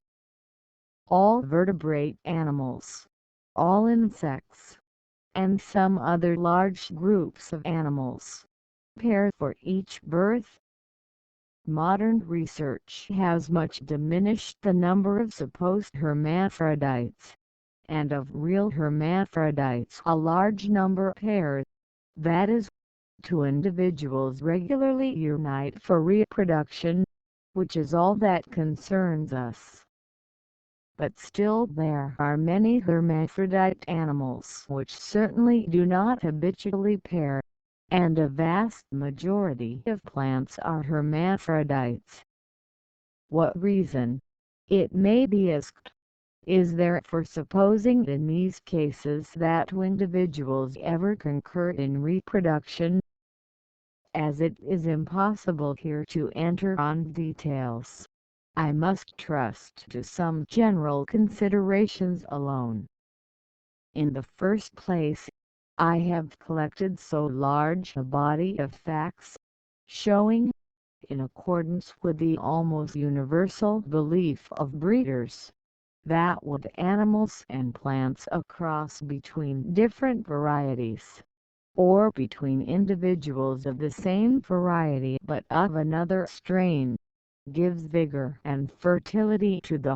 All vertebrate animals, all insects, and some other large groups of animals, pair for each birth. Modern research has much diminished the number of supposed hermaphrodites, and of real hermaphrodites a large number pair, that is, two individuals regularly unite for reproduction, which is all that concerns us. But still there are many hermaphrodite animals which certainly do not habitually pair, and a vast majority of plants are hermaphrodites. What reason, it may be asked, is there for supposing in these cases that two individuals ever concur in reproduction? As it is impossible here to enter on details, I must trust to some general considerations alone. In the first place, I have collected so large a body of facts, showing, in accordance with the almost universal belief of breeders, that with animals and plants a cross between different varieties, or between individuals of the same variety but of another strain, gives vigor and fertility to the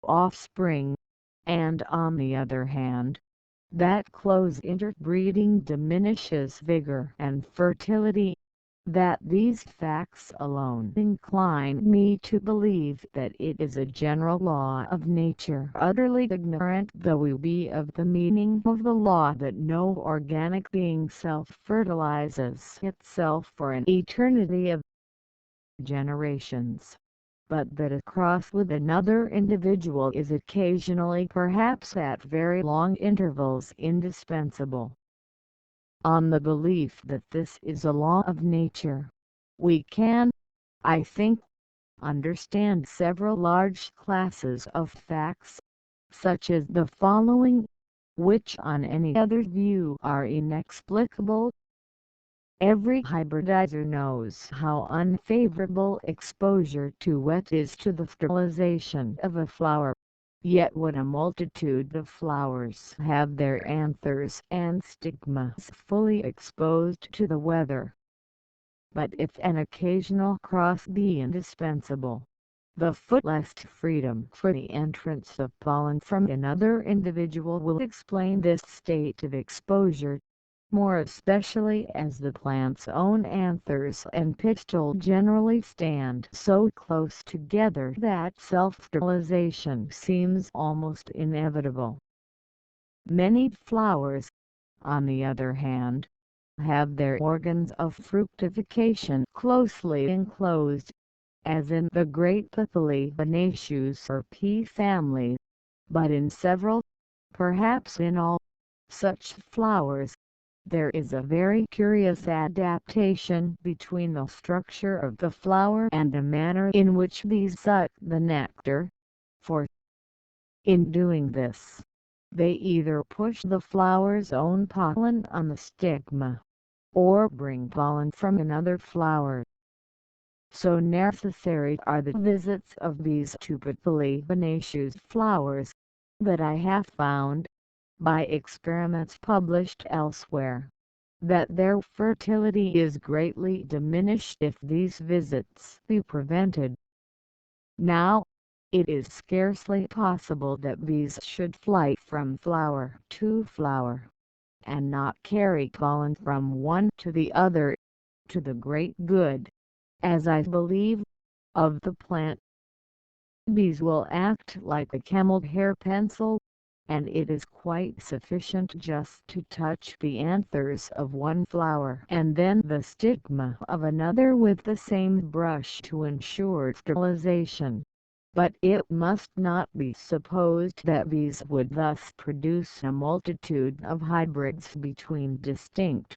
offspring, and on the other hand, that close interbreeding diminishes vigor and fertility. That these facts alone incline me to believe that it is a general law of nature, utterly ignorant though we be of the meaning of the law, that no organic being self-fertilizes itself for an eternity of generations, but that a cross with another individual is occasionally, perhaps at very long intervals, indispensable. On the belief that this is a law of nature, we can, I think, understand several large classes of facts, such as the following, which on any other view are inexplicable. Every hybridizer knows how unfavorable exposure to wet is to the fertilization of a flower. Yet when a multitude of flowers have their anthers and stigmas fully exposed to the weather. But if an occasional cross be indispensable, the fullest freedom for the entrance of pollen from another individual will explain this state of exposure, more especially as the plant's own anthers and pistil generally stand so close together that self-fertilization seems almost inevitable. Many flowers, on the other hand, have their organs of fructification closely enclosed, as in the great Papilionaceous or pea family, but in several, perhaps in all, such flowers, there is a very curious adaptation between the structure of the flower and the manner in which bees suck the nectar, for, in doing this, they either push the flower's own pollen on the stigma, or bring pollen from another flower. So necessary are the visits of bees to Papilionaceous flowers, that I have found, by experiments published elsewhere, that their fertility is greatly diminished if these visits be prevented. Now, it is scarcely possible that bees should fly from flower to flower, and not carry pollen from one to the other, to the great good, as I believe, of the plant. Bees will act like a camel hair pencil, and it is quite sufficient just to touch the anthers of one flower and then the stigma of another with the same brush to ensure fertilization. But it must not be supposed that bees would thus produce a multitude of hybrids between distinct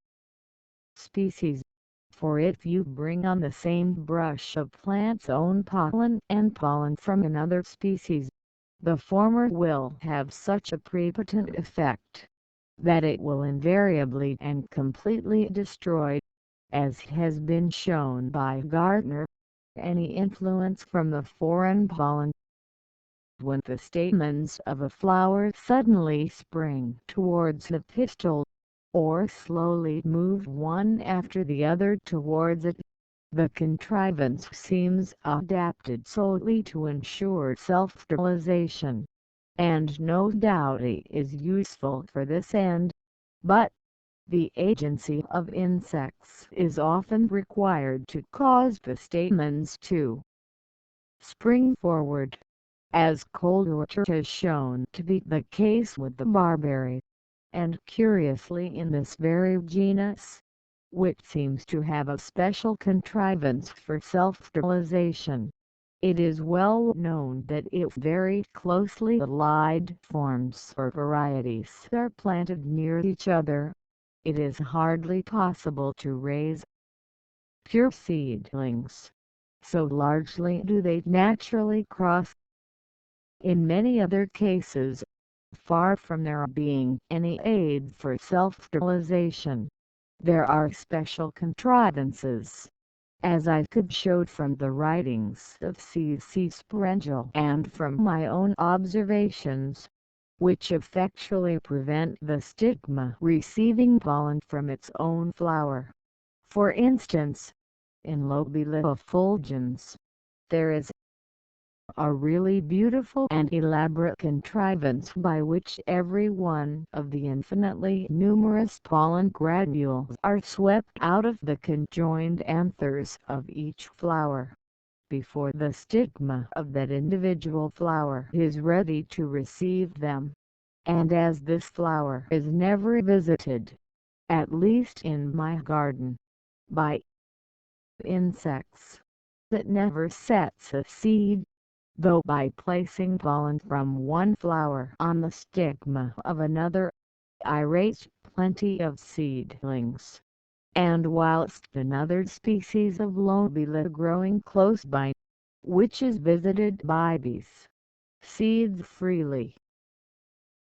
species. For if you bring on the same brush of plant's own pollen and pollen from another species, the former will have such a prepotent effect, that it will invariably and completely destroy, as has been shown by Gardner, any influence from the foreign pollen. When the stamens of a flower suddenly spring towards the pistil, or slowly move one after the other towards it, the contrivance seems adapted solely to ensure self-fertilization, and no doubt it is useful for this end, but the agency of insects is often required to cause the stamens to spring forward, as Coleridge has shown to be the case with the barberry, and curiously in this very genus, which seems to have a special contrivance for self-fertilization. It is well known that if very closely allied forms or varieties are planted near each other, it is hardly possible to raise pure seedlings, so largely do they naturally cross. In many other cases, far from there being any aid for self-fertilization, there are special contrivances, as I could show from the writings of C.C. Sprengel and from my own observations, which effectually prevent the stigma receiving pollen from its own flower. For instance, in Lobula effulgens, there is a really beautiful and elaborate contrivance by which every one of the infinitely numerous pollen granules are swept out of the conjoined anthers of each flower, before the stigma of that individual flower is ready to receive them. And as this flower is never visited, at least in my garden, by insects, it never sets a seed, though by placing pollen from one flower on the stigma of another, I raise plenty of seedlings. And whilst another species of lobula growing close by, which is visited by bees, seeds freely.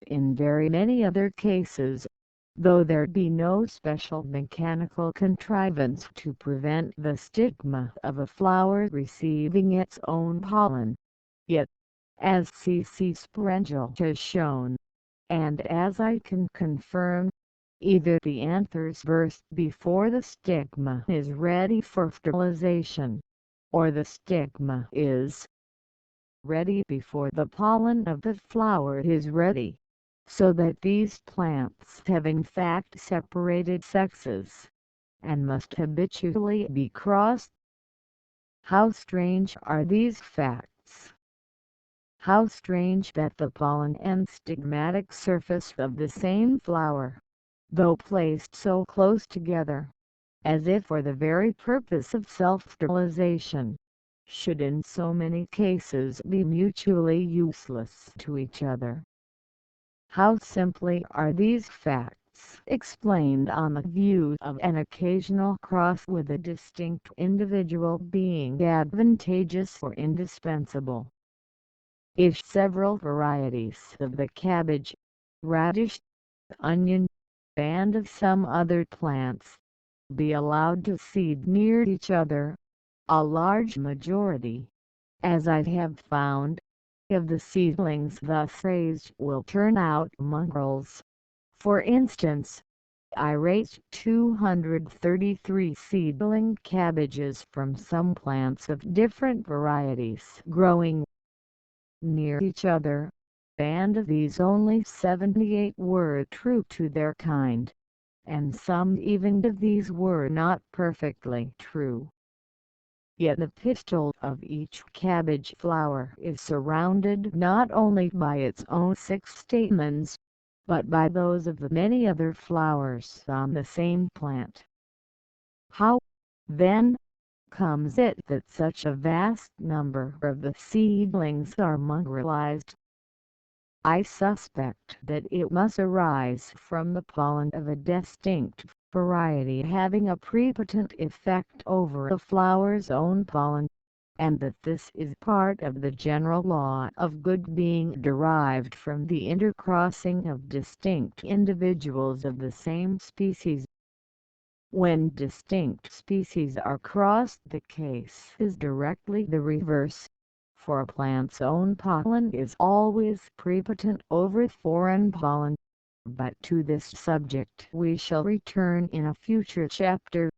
In very many other cases, though there be no special mechanical contrivance to prevent the stigma of a flower receiving its own pollen, yet, as C.C. Sprengel has shown, and as I can confirm, either the anthers burst before the stigma is ready for fertilization, or the stigma is ready before the pollen of the flower is ready, so that these plants have in fact separated sexes, and must habitually be crossed. How strange are these facts! How strange that the pollen and stigmatic surface of the same flower, though placed so close together, as if for the very purpose of self-fertilization, should in so many cases be mutually useless to each other. How simply are these facts explained on the view of an occasional cross with a distinct individual being advantageous or indispensable. If several varieties of the cabbage, radish, onion, and of some other plants be allowed to seed near each other, a large majority, as I have found, of the seedlings thus raised will turn out mongrels. For instance, I raised 233 seedling cabbages from some plants of different varieties growing near each other, and of these only 78 were true to their kind, and some even of these were not perfectly true. Yet the pistil of each cabbage flower is surrounded not only by its own 6 stamens, but by those of the many other flowers on the same plant. How, then, comes it that such a vast number of the seedlings are mongrelized? I suspect that it must arise from the pollen of a distinct variety having a prepotent effect over the flower's own pollen, and that this is part of the general law of good being derived from the intercrossing of distinct individuals of the same species. When distinct species are crossed, the case is directly the reverse, for a plant's own pollen is always prepotent over foreign pollen. But to this subject we shall return in a future chapter.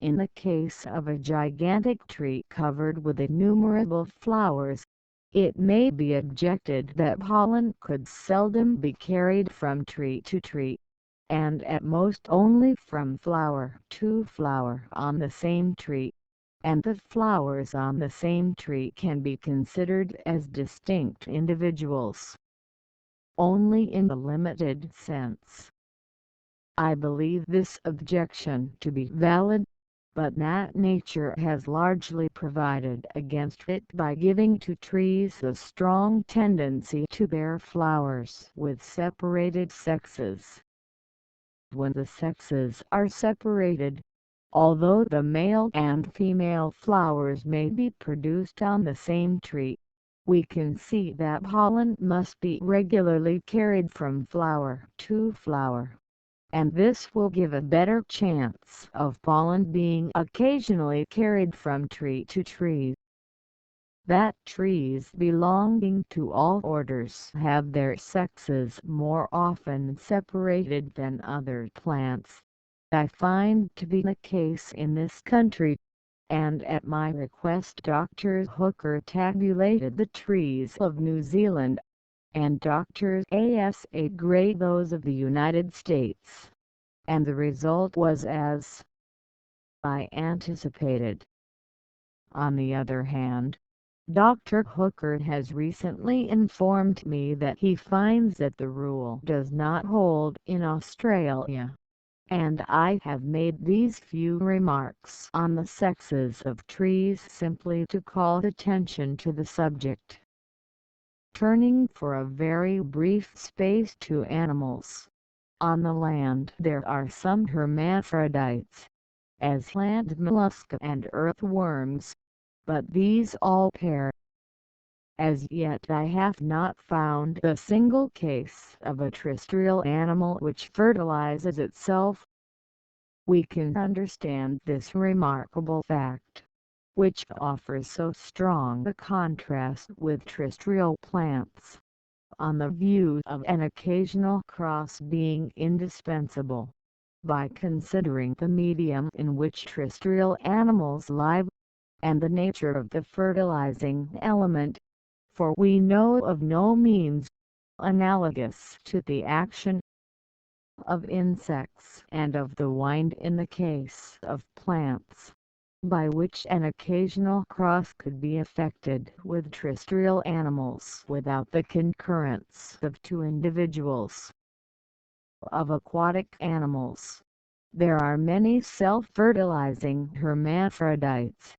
In the case of a gigantic tree covered with innumerable flowers, it may be objected that pollen could seldom be carried from tree to tree, and at most only from flower to flower on the same tree, and the flowers on the same tree can be considered as distinct individuals only in the limited sense. I believe this objection to be valid, but that nature has largely provided against it by giving to trees a strong tendency to bear flowers with separated sexes. When the sexes are separated, although the male and female flowers may be produced on the same tree, we can see that pollen must be regularly carried from flower to flower, and this will give a better chance of pollen being occasionally carried from tree to tree. That trees belonging to all orders have their sexes more often separated than other plants, I find to be the case in this country, and at my request Dr. Hooker tabulated the trees of New Zealand, and Dr. A.S.A. Gray those of the United States, and the result was as I anticipated. On the other hand, Dr. Hooker has recently informed me that he finds that the rule does not hold in Australia, and I have made these few remarks on the sexes of trees simply to call attention to the subject. Turning for a very brief space to animals. On the land there are some hermaphrodites, as plant mollusca and earthworms, but these all pair. As yet I have not found a single case of a terrestrial animal which fertilizes itself. We can understand this remarkable fact, which offers so strong a contrast with terrestrial plants, on the view of an occasional cross being indispensable, by considering the medium in which terrestrial animals live, and the nature of the fertilizing element, for we know of no means analogous to the action of insects and of the wind in the case of plants, by which an occasional cross could be effected with terrestrial animals without the concurrence of two individuals. Of aquatic animals, there are many self-fertilizing hermaphrodites,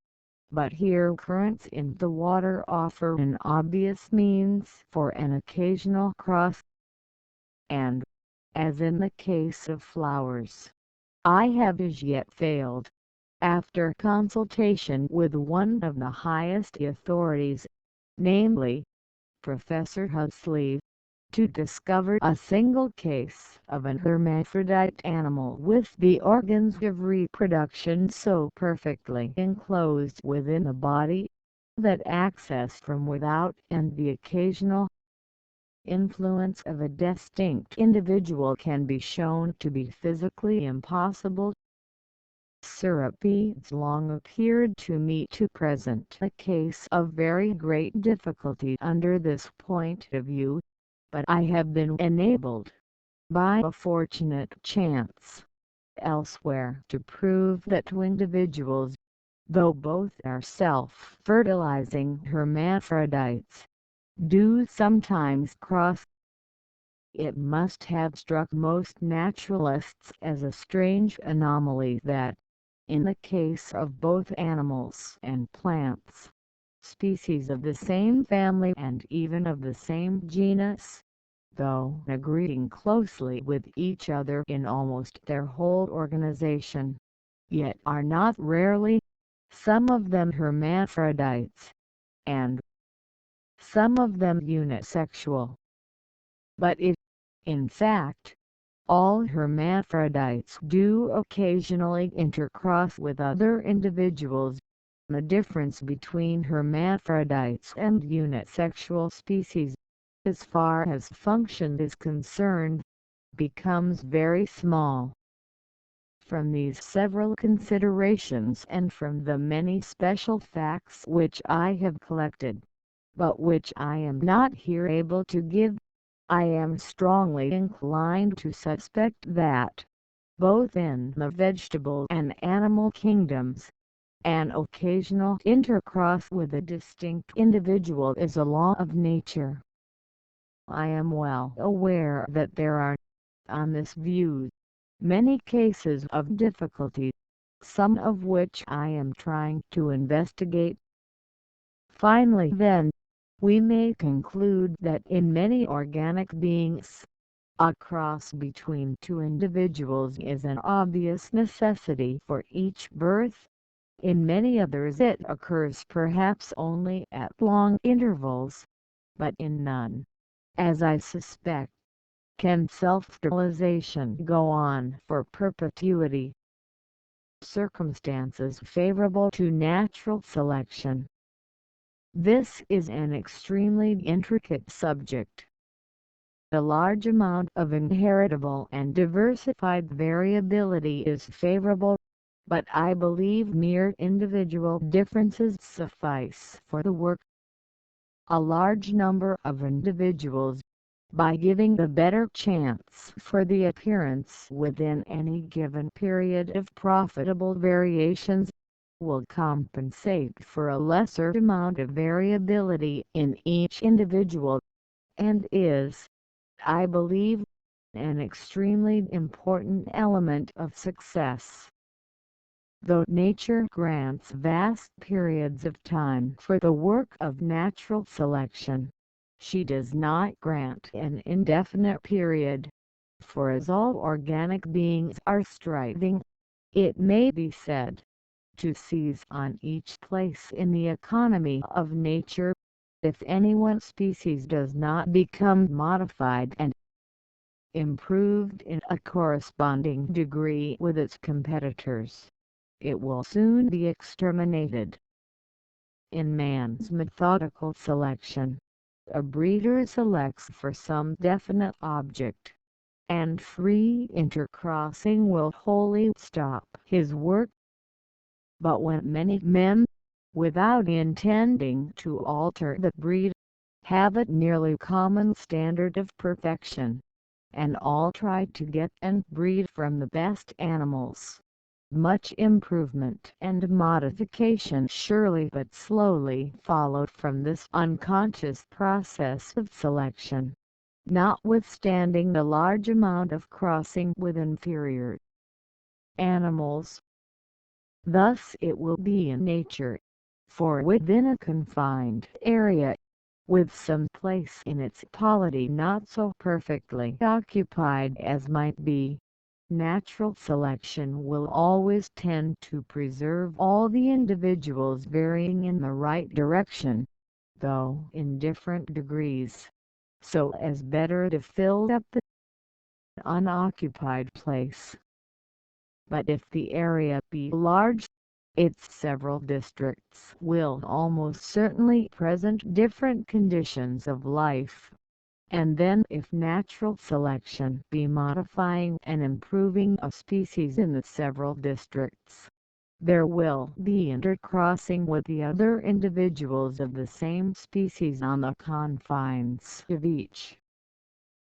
but here currents in the water offer an obvious means for an occasional cross, and, as in the case of flowers, I have as yet failed, after consultation with one of the highest authorities, namely, Professor Huxley, to discover a single case of an hermaphrodite animal with the organs of reproduction so perfectly enclosed within the body, that access from without and the occasional influence of a distinct individual can be shown to be physically impossible. Cirripedes long appeared to me to present a case of very great difficulty under this point of view, but I have been enabled, by a fortunate chance, elsewhere to prove that two individuals, though both are self-fertilizing hermaphrodites, do sometimes cross. It must have struck most naturalists as a strange anomaly that, in the case of both animals and plants, species of the same family and even of the same genus, though agreeing closely with each other in almost their whole organization, yet are not rarely, some of them hermaphrodites, and some of them unisexual. But if, in fact, all hermaphrodites do occasionally intercross with other individuals, the difference between hermaphrodites and unisexual species, as far as function is concerned, becomes very small. From these several considerations and from the many special facts which I have collected, but which I am not here able to give, I am strongly inclined to suspect that, both in the vegetable and animal kingdoms, an occasional intercross with a distinct individual is a law of nature. I am well aware that there are, on this view, many cases of difficulty, some of which I am trying to investigate. Finally then, we may conclude that in many organic beings, a cross between two individuals is an obvious necessity for each birth. In many others it occurs perhaps only at long intervals, but in none, as I suspect, can self-fertilization go on for perpetuity. Circumstances favorable to natural selection. This is an extremely intricate subject. A large amount of inheritable and diversified variability is favorable, but I believe mere individual differences suffice for the work. A large number of individuals, by giving the better chance for the appearance within any given period of profitable variations, will compensate for a lesser amount of variability in each individual, and is, I believe, an extremely important element of success. Though nature grants vast periods of time for the work of natural selection, she does not grant an indefinite period, for as all organic beings are striving, it may be said, to seize on each place in the economy of nature, if any one species does not become modified and improved in a corresponding degree with its competitors, it will soon be exterminated. In man's methodical selection, a breeder selects for some definite object, and free intercrossing will wholly stop his work. But when many men, without intending to alter the breed, have a nearly common standard of perfection, and all try to get and breed from the best animals, much improvement and modification surely but slowly followed from this unconscious process of selection, notwithstanding the large amount of crossing with inferior animals. Thus it will be in nature, for within a confined area, with some place in its polity not so perfectly occupied as might be, natural selection will always tend to preserve all the individuals varying in the right direction, though in different degrees, so as better to fill up the unoccupied place. But if the area be large, its several districts will almost certainly present different conditions of life, and then if natural selection be modifying and improving a species in the several districts, there will be intercrossing with the other individuals of the same species on the confines of each.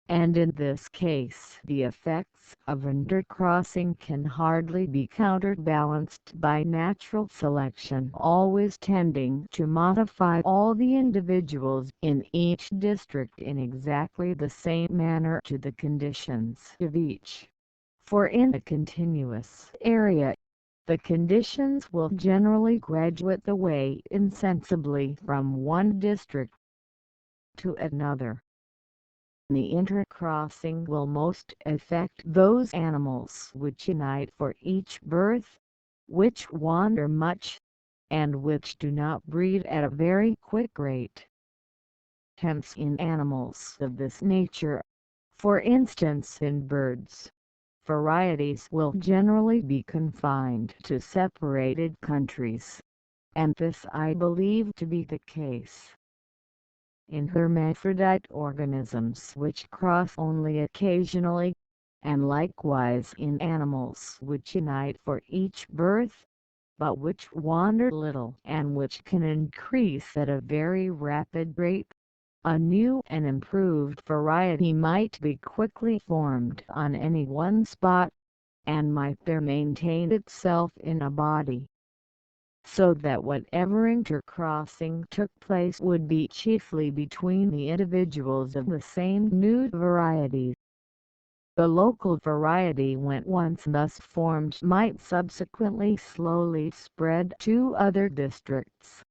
And in this case the effects of intercrossing can hardly be counterbalanced by natural selection always tending to modify all the individuals in each district in exactly the same manner to the conditions of each. For in a continuous area, the conditions will generally graduate the way insensibly from one district to another. The intercrossing will most affect those animals which unite for each birth, which wander much, and which do not breed at a very quick rate. Hence in animals of this nature, for instance in birds, varieties will generally be confined to separated countries, and this I believe to be the case. In hermaphrodite organisms which cross only occasionally, and likewise in animals which unite for each birth, but which wander little and which can increase at a very rapid rate, a new and improved variety might be quickly formed on any one spot, and might there maintain itself in a body, so that whatever intercrossing took place would be chiefly between the individuals of the same new variety. The local variety when once thus formed might subsequently slowly spread to other districts.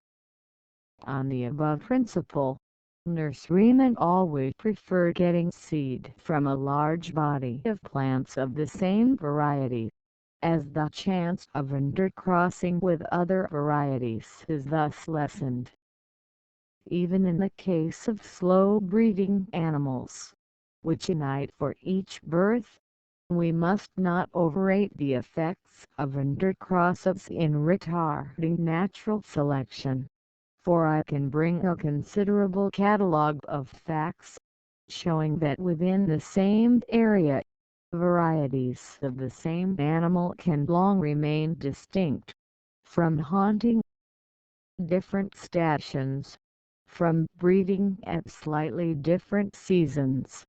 On the above principle, nurserymen always prefer getting seed from a large body of plants of the same variety, as the chance of intercrossing with other varieties is thus lessened. Even in the case of slow-breeding animals, which unite for each birth, we must not overrate the effects of intercrosses in retarding natural selection, for I can bring a considerable catalogue of facts, showing that within the same area, varieties of the same animal can long remain distinct, from haunting different stations, from breeding at slightly different seasons,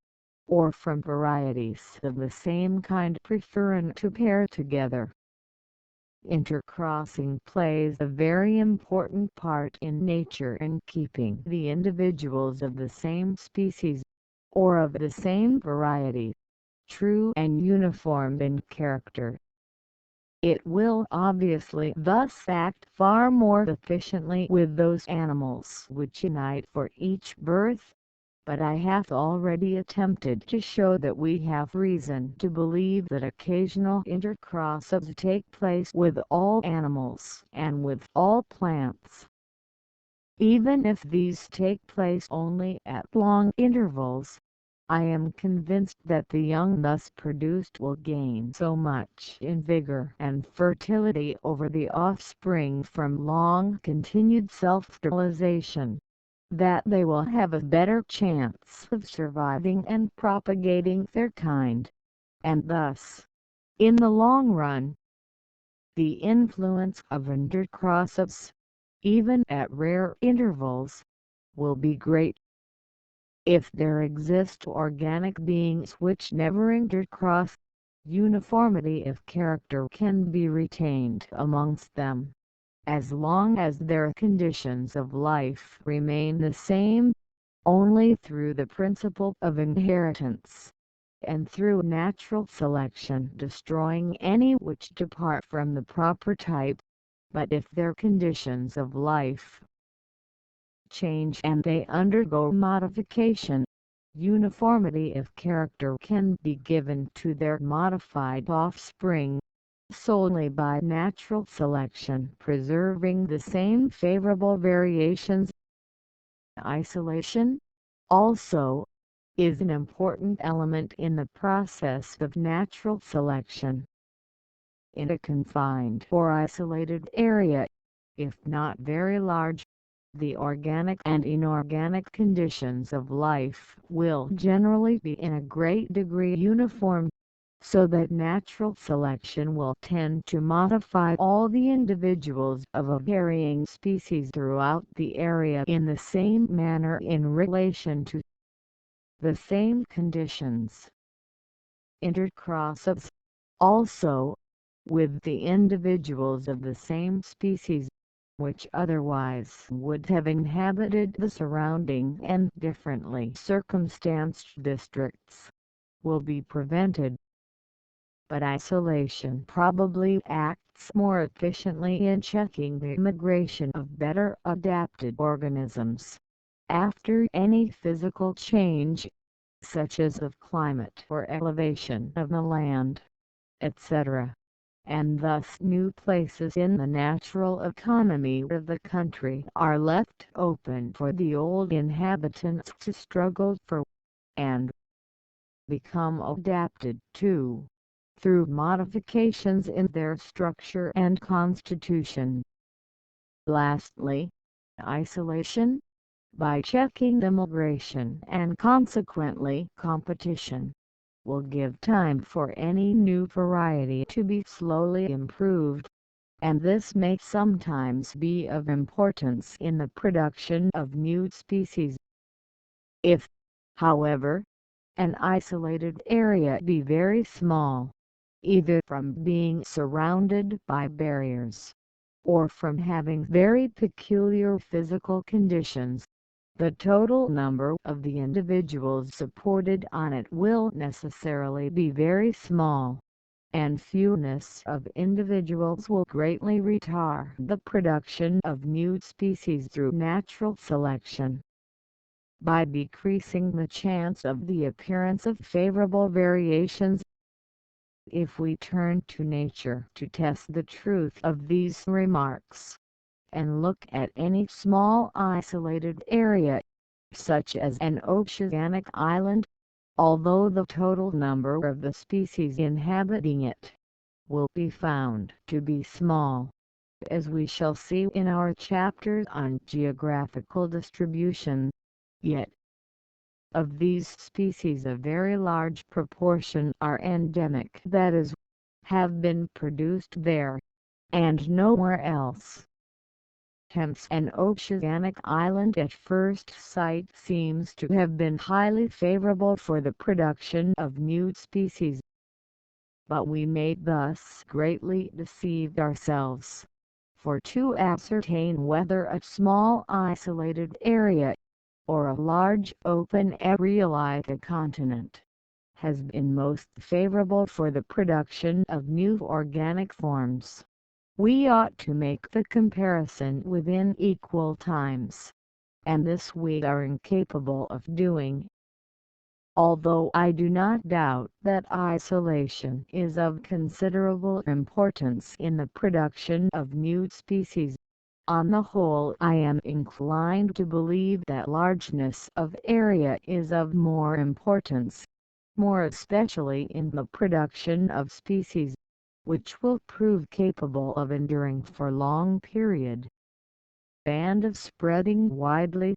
or from varieties of the same kind preferring to pair together. Intercrossing plays a very important part in nature in keeping the individuals of the same species, or of the same variety, true and uniform in character. It will obviously thus act far more efficiently with those animals which unite for each birth, but I have already attempted to show that we have reason to believe that occasional intercrosses take place with all animals and with all plants. Even if these take place only at long intervals, I am convinced that the young thus produced will gain so much in vigor and fertility over the offspring from long continued self-fertilization, that they will have a better chance of surviving and propagating their kind, and thus, in the long run, the influence of intercrosses, even at rare intervals, will be great. If there exist organic beings which never intercross, uniformity of character can be retained amongst them, as long as their conditions of life remain the same, only through the principle of inheritance, and through natural selection destroying any which depart from the proper type. But if their conditions of life change and they undergo modification, uniformity of character can be given to their modified offspring, solely by natural selection preserving the same favorable variations. Isolation, also, is an important element in the process of natural selection. In a confined or isolated area, if not very large, the organic and inorganic conditions of life will generally be in a great degree uniform, so that natural selection will tend to modify all the individuals of a varying species throughout the area in the same manner in relation to the same conditions. Intercrosses, also, with the individuals of the same species, which otherwise would have inhabited the surrounding and differently circumstanced districts, will be prevented. But isolation probably acts more efficiently in checking the migration of better adapted organisms, after any physical change, such as of climate or elevation of the land, etc., and thus new places in the natural economy of the country are left open for the old inhabitants to struggle for, and become adapted to, through modifications in their structure and constitution. Lastly, isolation, by checking the migration and consequently competition, will give time for any new variety to be slowly improved, and this may sometimes be of importance in the production of new species. If, however, an isolated area be very small, either from being surrounded by barriers, or from having very peculiar physical conditions, the total number of the individuals supported on it will necessarily be very small, and fewness of individuals will greatly retard the production of new species through natural selection. By decreasing the chance of the appearance of favorable variations, if we turn to nature to test the truth of these remarks, and look at any small isolated area, such as an oceanic island, although the total number of the species inhabiting it will be found to be small, as we shall see in our chapter on geographical distribution, yet of these species a very large proportion are endemic, that is, have been produced there, and nowhere else. Hence an oceanic island at first sight seems to have been highly favorable for the production of new species. But we may thus greatly deceive ourselves, for to ascertain whether a small isolated area, or a large open area like a continent, has been most favorable for the production of new organic forms, we ought to make the comparison within equal times, and this we are incapable of doing. Although I do not doubt that isolation is of considerable importance in the production of new species, on the whole I am inclined to believe that largeness of area is of more importance, more especially in the production of species, which will prove capable of enduring for long period, and of spreading widely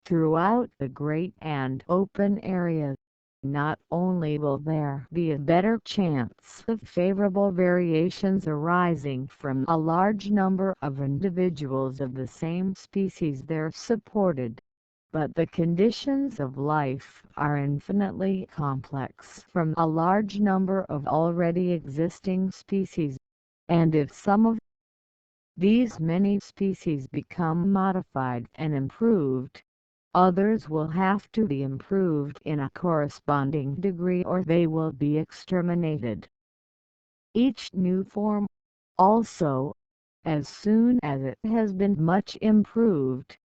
throughout the great and open area. Not only will there be a better chance of favorable variations arising from a large number of individuals of the same species there supported, but the conditions of life are infinitely complex from a large number of already existing species, and if some of these many species become modified and improved, others will have to be improved in a corresponding degree or they will be exterminated. Each new form, also, as soon as it has been much improved,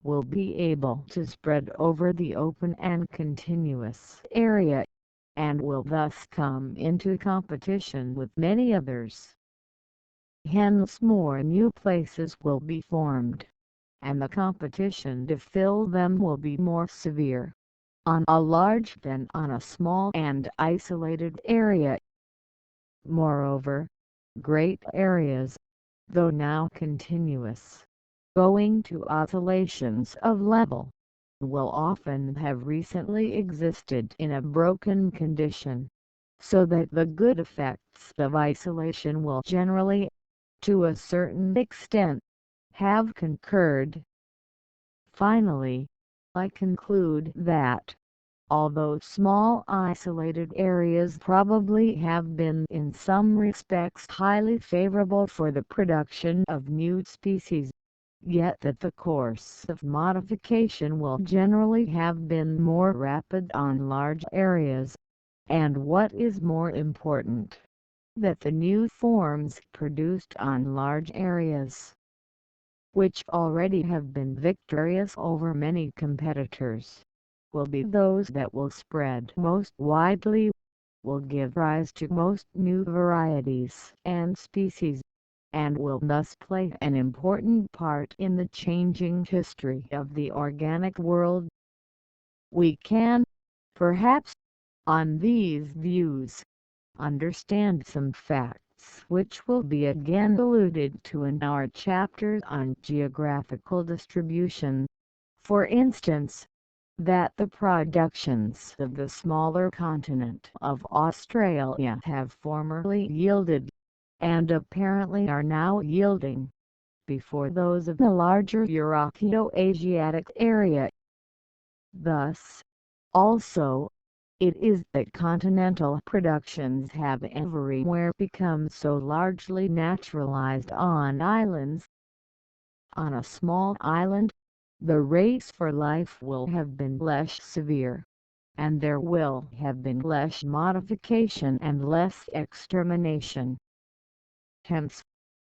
will be able to spread over the open and continuous area, and will thus come into competition with many others. Hence more new places will be formed, and the competition to fill them will be more severe on a large than on a small and isolated area. Moreover, great areas, though now continuous, owing to oscillations of level, will often have recently existed in a broken condition, so that the good effects of isolation will generally, to a certain extent, have concurred. Finally, I conclude that, although small isolated areas probably have been in some respects highly favorable for the production of new species, yet that the course of modification will generally have been more rapid on large areas, and what is more important, that the new forms produced on large areas, which already have been victorious over many competitors, will be those that will spread most widely, will give rise to most new varieties and species, and will thus play an important part in the changing history of the organic world. We can, perhaps, on these views, understand some facts which will be again alluded to in our chapters on geographical distribution. For instance, that the productions of the smaller continent of Australia have formerly yielded, and apparently are now yielding, before those of the larger Euro-Asiatic area. Thus, also, it is that continental productions have everywhere become so largely naturalized on islands. On a small island, the race for life will have been less severe, and there will have been less modification and less extermination. Hence,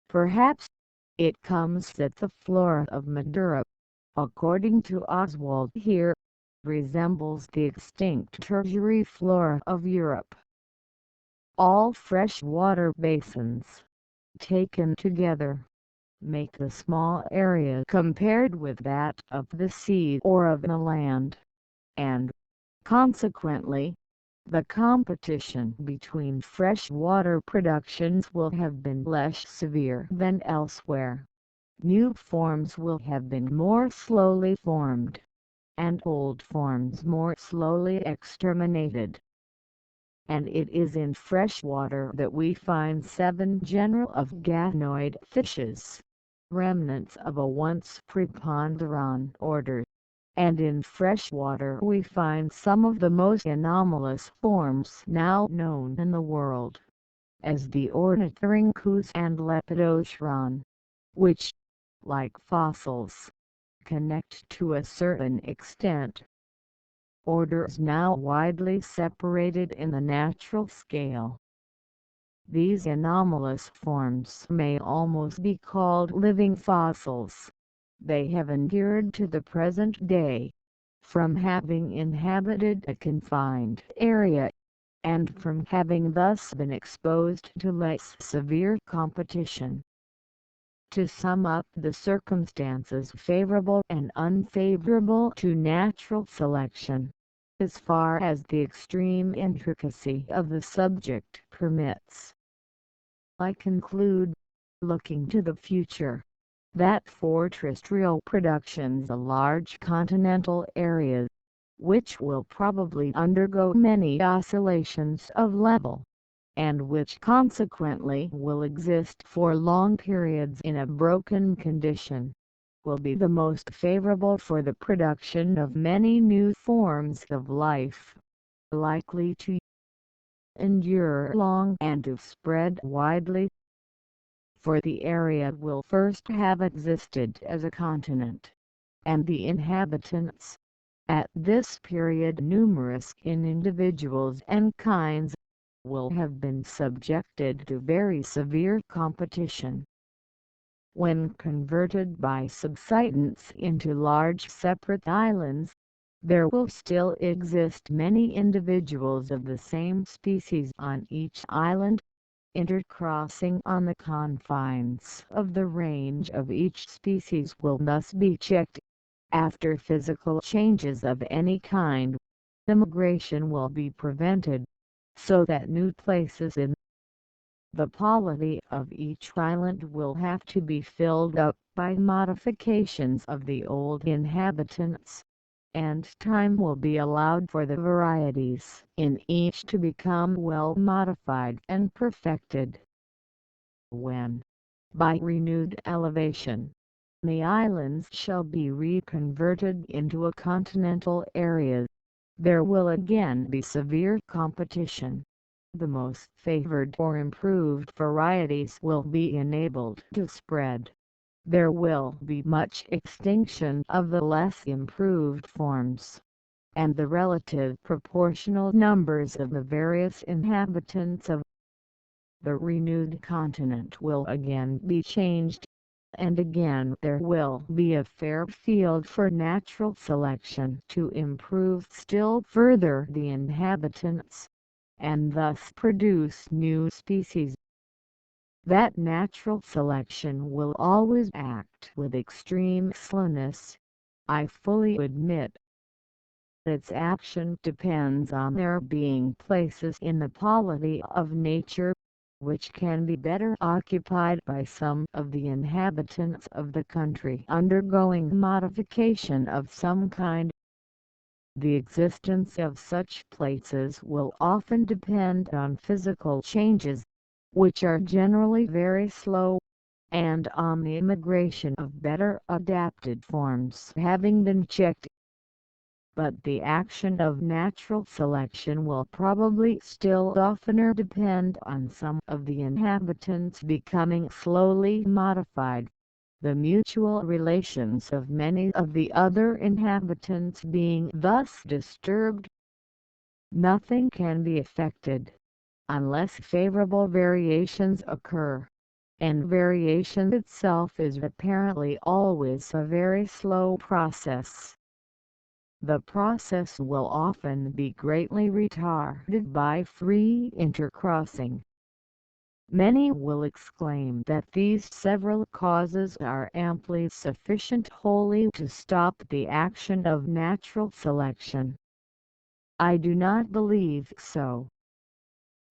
perhaps, it comes that the flora of Madeira, according to Oswald here, resembles the extinct tertiary flora of Europe. All freshwater basins, taken together, make the small area compared with that of the sea or of the land, and, consequently, the competition between freshwater productions will have been less severe than elsewhere. New forms will have been more slowly formed, and old forms more slowly exterminated. And it is in freshwater that we find 7 genera of ganoid fishes, remnants of a once preponderant order, and in freshwater we find some of the most anomalous forms now known in the world, as the ornithorhynchus and lepidostron, which, like fossils, connect to a certain extent. Orders now widely separated in the natural scale. These anomalous forms may almost be called living fossils, they have endured to the present day, from having inhabited a confined area, and from having thus been exposed to less severe competition. To sum up the circumstances favorable and unfavorable to natural selection, as far as the extreme intricacy of the subject permits, I conclude, looking to the future, that for terrestrial productions the large continental areas, which will probably undergo many oscillations of level, and which consequently will exist for long periods in a broken condition, will be the most favorable for the production of many new forms of life, likely to endure long and to spread widely. For the area will first have existed as a continent, and the inhabitants, at this period numerous in individuals and kinds, will have been subjected to very severe competition. When converted by subsidence into large separate islands, there will still exist many individuals of the same species on each island. Intercrossing on the confines of the range of each species will thus be checked. After physical changes of any kind, the migration will be prevented, so that new places in the polity of each island will have to be filled up by modifications of the old inhabitants, and time will be allowed for the varieties in each to become well modified and perfected. When, by renewed elevation, the islands shall be reconverted into a continental area, there will again be severe competition. The most favored or improved varieties will be enabled to spread. There will be much extinction of the less improved forms, and the relative proportional numbers of the various inhabitants of the renewed continent will again be changed, and again there will be a fair field for natural selection to improve still further the inhabitants, and thus produce new species. That natural selection will always act with extreme slowness, I fully admit. Its action depends on there being places in the polity of nature, which can be better occupied by some of the inhabitants of the country undergoing modification of some kind. The existence of such places will often depend on physical changes, which are generally very slow, and on the immigration of better adapted forms having been checked. But the action of natural selection will probably still oftener depend on some of the inhabitants becoming slowly modified, the mutual relations of many of the other inhabitants being thus disturbed. Nothing can be effected, unless favorable variations occur, and variation itself is apparently always a very slow process. The process will often be greatly retarded by free intercrossing. Many will exclaim that these several causes are amply sufficient wholly to stop the action of natural selection. I do not believe so.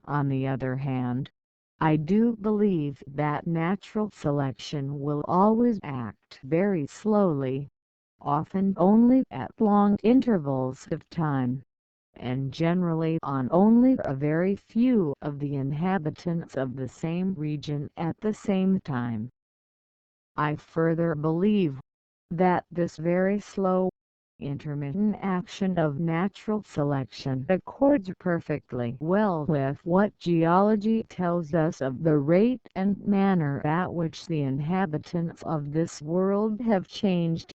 On the other hand, I do believe that natural selection will always act very slowly, often only at long intervals of time, and generally on only a very few of the inhabitants of the same region at the same time. I further believe that this very slow, intermittent action of natural selection accords perfectly well with what geology tells us of the rate and manner at which the inhabitants of this world have changed.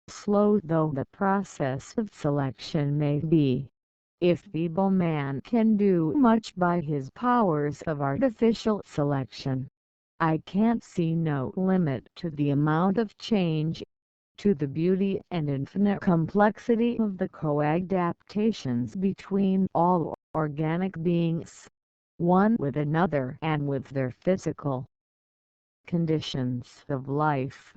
Slow though the process of selection may be, if feeble man can do much by his powers of artificial selection, I can't see no limit to the amount of change, to the beauty and infinite complexity of the co-adaptations between all organic beings, one with another and with their physical conditions of life,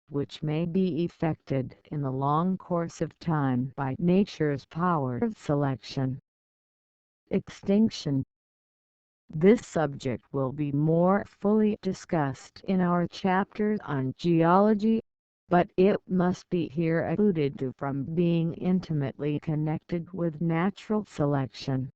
which may be effected in the long course of time by nature's power of selection. Extinction. This subject will be more fully discussed in our chapters on geology, but it must be here alluded to from being intimately connected with natural selection.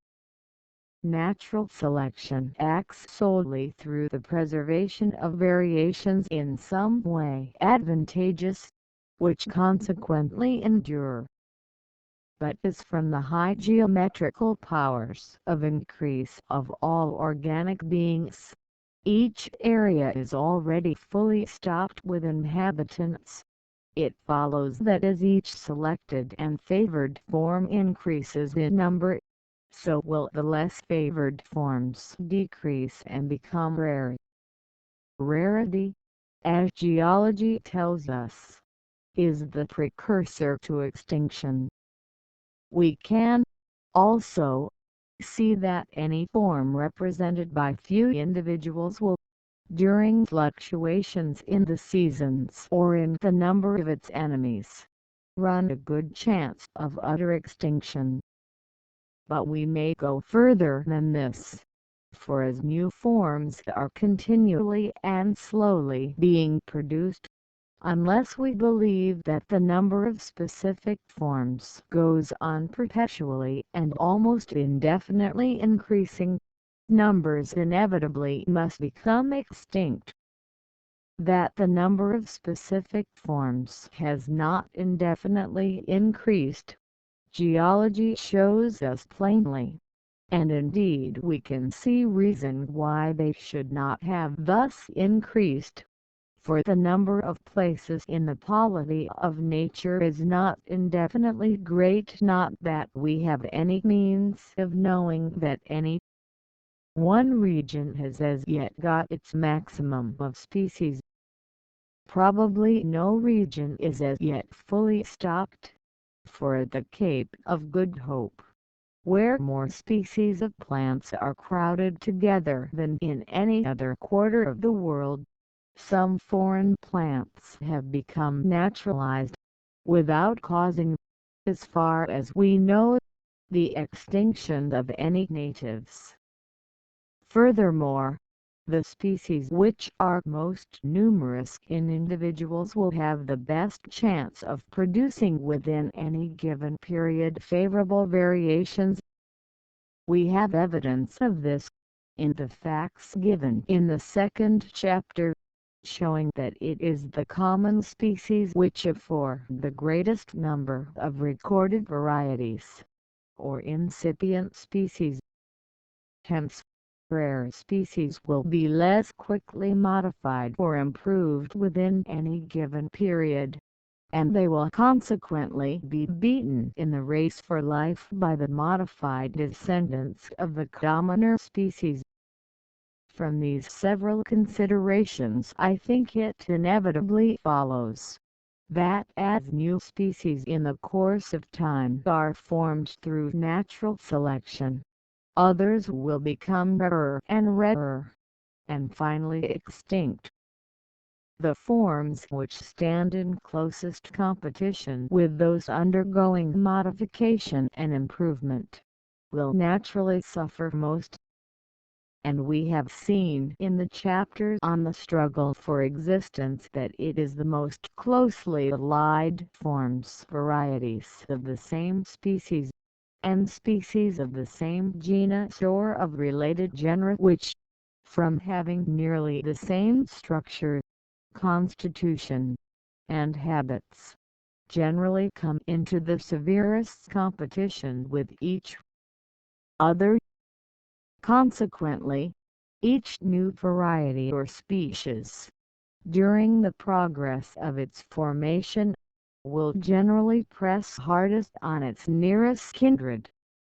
Natural selection acts solely through the preservation of variations in some way advantageous, which consequently endure. But as from the high geometrical powers of increase of all organic beings, each area is already fully stocked with inhabitants, it follows that as each selected and favored form increases in number, so will the less favored forms decrease and become rare. Rarity, as geology tells us, is the precursor to extinction. We can, also, see that any form represented by few individuals will, during fluctuations in the seasons or in the number of its enemies, run a good chance of utter extinction. But we may go further than this, for as new forms are continually and slowly being produced, unless we believe that the number of specific forms goes on perpetually and almost indefinitely increasing, numbers inevitably must become extinct. That the number of specific forms has not indefinitely increased, geology shows us plainly, and indeed we can see reason why they should not have thus increased, for the number of places in the polity of nature is not indefinitely great, not that we have any means of knowing that any one region has as yet got its maximum of species. Probably no region is as yet fully stocked, for at the Cape of Good Hope, where more species of plants are crowded together than in any other quarter of the world, some foreign plants have become naturalized, without causing, as far as we know, the extinction of any natives. Furthermore, the species which are most numerous in individuals will have the best chance of producing within any given period favorable variations. We have evidence of this in the facts given in the second chapter, showing that it is the common species which afford the greatest number of recorded varieties, or incipient species. Hence, rare species will be less quickly modified or improved within any given period, and they will consequently be beaten in the race for life by the modified descendants of the commoner species. From these several considerations I think it inevitably follows that as new species in the course of time are formed through natural selection, others will become rarer and rarer, and finally extinct. The forms which stand in closest competition with those undergoing modification and improvement will naturally suffer most, and we have seen in the chapters on the struggle for existence that it is the most closely allied forms, varieties of the same species, and species of the same genus or of related genera which, from having nearly the same structure, constitution, and habits, generally come into the severest competition with each other. Consequently, each new variety or species, during the progress of its formation, will generally press hardest on its nearest kindred,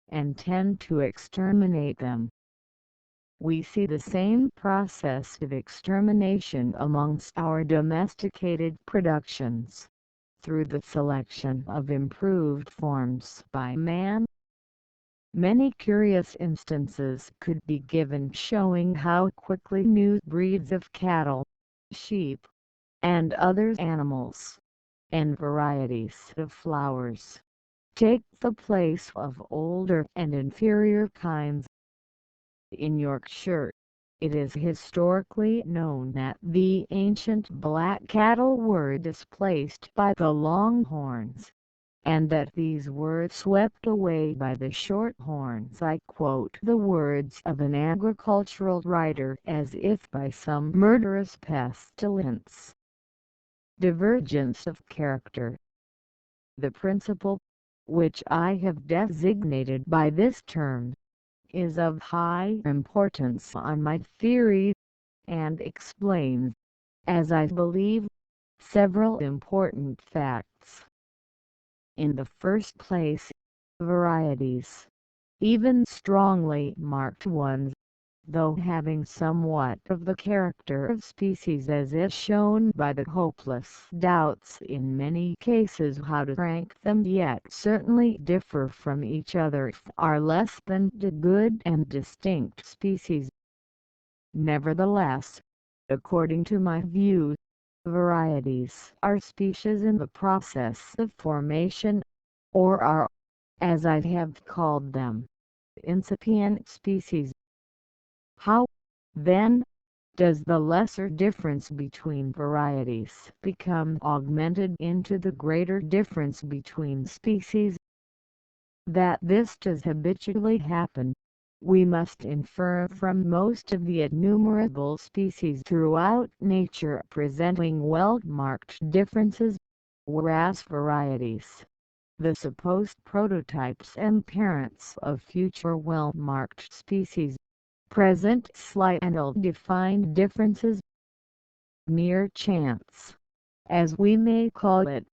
and tend to exterminate them. we see the same process of extermination amongst our domesticated productions, through the selection of improved forms by man. Many curious instances could be given showing how quickly new breeds of cattle, sheep, and other animals, and varieties of flowers, take the place of older and inferior kinds. In Yorkshire, it is historically known that the ancient black cattle were displaced by the longhorns, and that these were swept away by the shorthorns. I quote the words of an agricultural writer as if by some murderous pestilence. Divergence of character. The principle, which I have designated by this term, is of high importance on my theory, and explains, as I believe, several important facts. In the first place, varieties, even strongly marked ones, though having somewhat of the character of species as is shown by the hopeless doubts in many cases how to rank them, yet certainly differ from each other, are less than the good and distinct species. Nevertheless, according to my view, varieties are species in the process of formation, or are, as I have called them, incipient species. How, then, does the lesser difference between varieties become augmented into the greater difference between species? That this does habitually happen, we must infer from most of the innumerable species throughout nature presenting well-marked differences, whereas varieties, the supposed prototypes and parents of future well-marked species, present slight and ill-defined differences. Mere chance, as we may call it,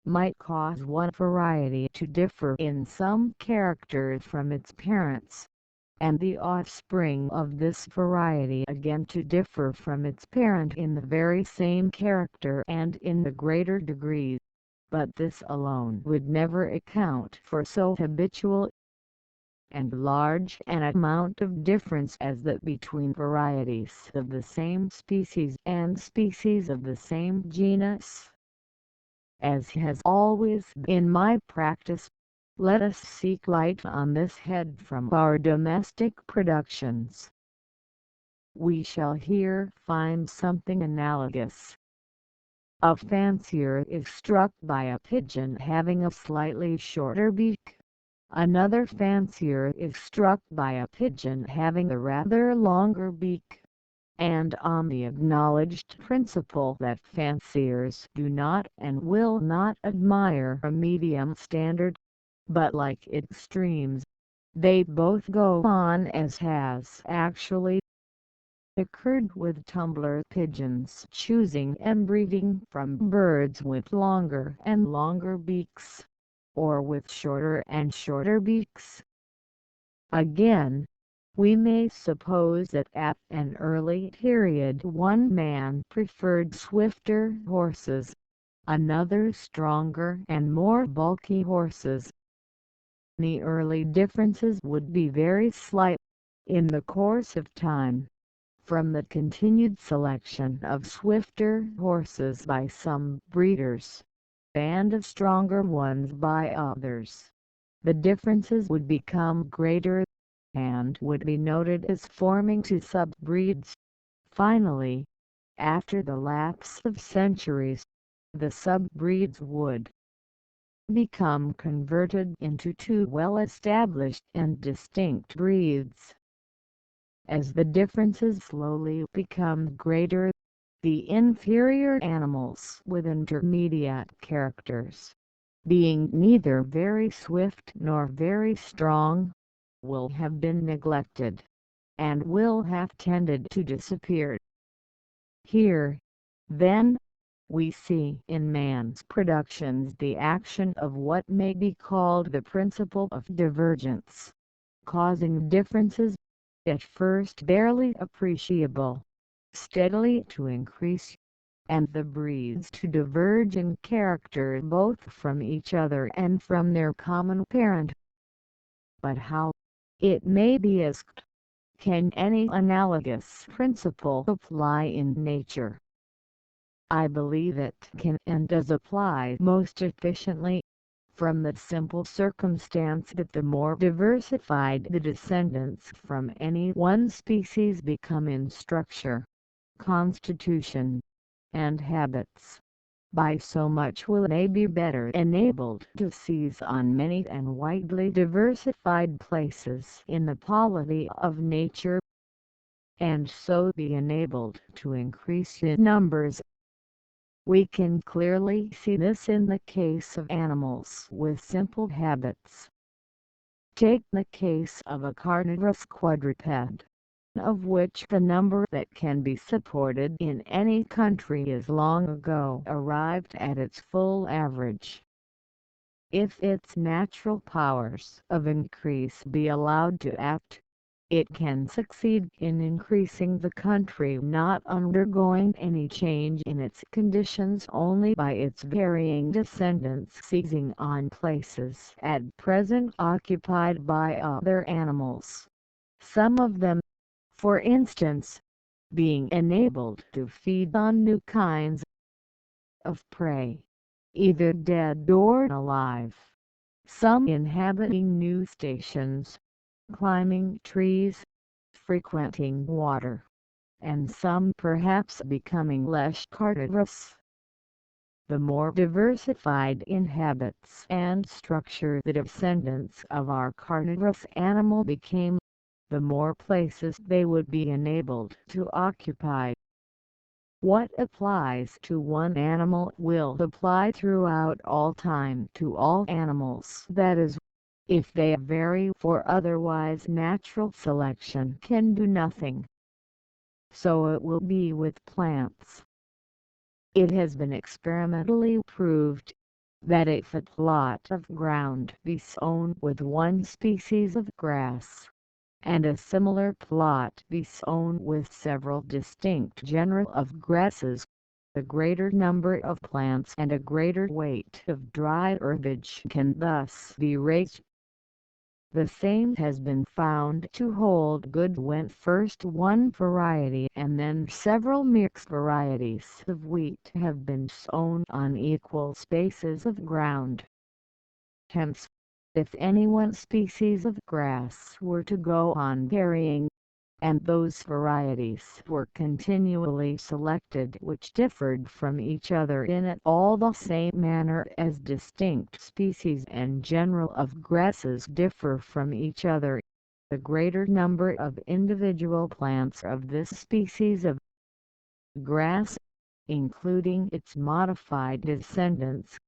might cause one variety to differ in some character from its parents, and the offspring of this variety again to differ from its parent in the very same character and in the greater degree, but this alone would never account for so habitual and large an amount of difference as that between varieties of the same species and species of the same genus. As has always been my practice, let us seek light on this head from our domestic productions. We shall here find something analogous. A fancier is struck by a pigeon having a slightly shorter beak. Another fancier is struck by a pigeon having a rather longer beak, and on the acknowledged principle that fanciers do not and will not admire a medium standard, but like extremes, they both go on as has actually occurred with tumbler pigeons choosing and breeding from birds with longer and longer beaks, or with shorter and shorter beaks. Again, we may suppose that at an early period one man preferred swifter horses, another stronger and more bulky horses. The early differences would be very slight. In the course of time, from the continued selection of swifter horses by some breeders, and of stronger ones by others, the differences would become greater, and would be noted as forming two sub-breeds. Finally, after the lapse of centuries, the sub-breeds would become converted into two well-established and distinct breeds. As the differences slowly become greater, the inferior animals with intermediate characters, being neither very swift nor very strong, will have been neglected, and will have tended to disappear. Here, then, we see in man's productions the action of what may be called the principle of divergence, causing differences. at first barely appreciable, steadily to increase, and the breeds to diverge in character both from each other and from their common parent. But how, it may be asked, can any analogous principle apply in nature? I believe it can and does apply most efficiently, from the simple circumstance that the more diversified the descendants from any one species become in structure, constitution, and habits, by so much will they be better enabled to seize on many and widely diversified places in the polity of nature, and so be enabled to increase in numbers. We can clearly see this in the case of animals with simple habits. Take the case of a carnivorous quadruped, of which the number that can be supported in any country is long ago arrived at its full average. If its natural powers of increase be allowed to act, it can succeed in increasing the country not undergoing any change in its conditions only by its varying descendants seizing on places at present occupied by other animals, some of them, for instance, being enabled to feed on new kinds of prey, either dead or alive, some inhabiting new stations, climbing trees, frequenting water, and some perhaps becoming less carnivorous. The more diversified in habits and structure the descendants of our carnivorous animal became, the more places they would be enabled to occupy. What applies to one animal will apply throughout all time to all animals, that is, if they vary, for otherwise natural selection can do nothing. So it will be with plants. It has been experimentally proved that if a plot of ground be sown with one species of grass, and a similar plot be sown with several distinct genera of grasses, a greater number of plants and a greater weight of dry herbage can thus be raised. The same has been found to hold good when first one variety and then several mixed varieties of wheat have been sown on equal spaces of ground. Hence, if any one species of grass were to go on varying, and those varieties were continually selected which differed from each other in at all the same manner as distinct species and genera of grasses differ from each other, the greater number of individual plants of this species of grass, including its modified descendants,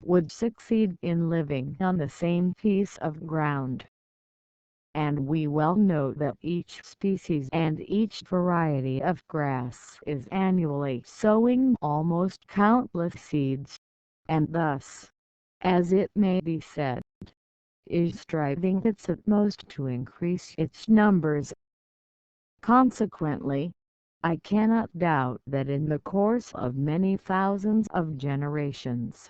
would succeed in living on the same piece of ground. And we well know that each species and each variety of grass is annually sowing almost countless seeds, and thus, as it may be said, is striving its utmost to increase its numbers. Consequently, I cannot doubt that in the course of many thousands of generations,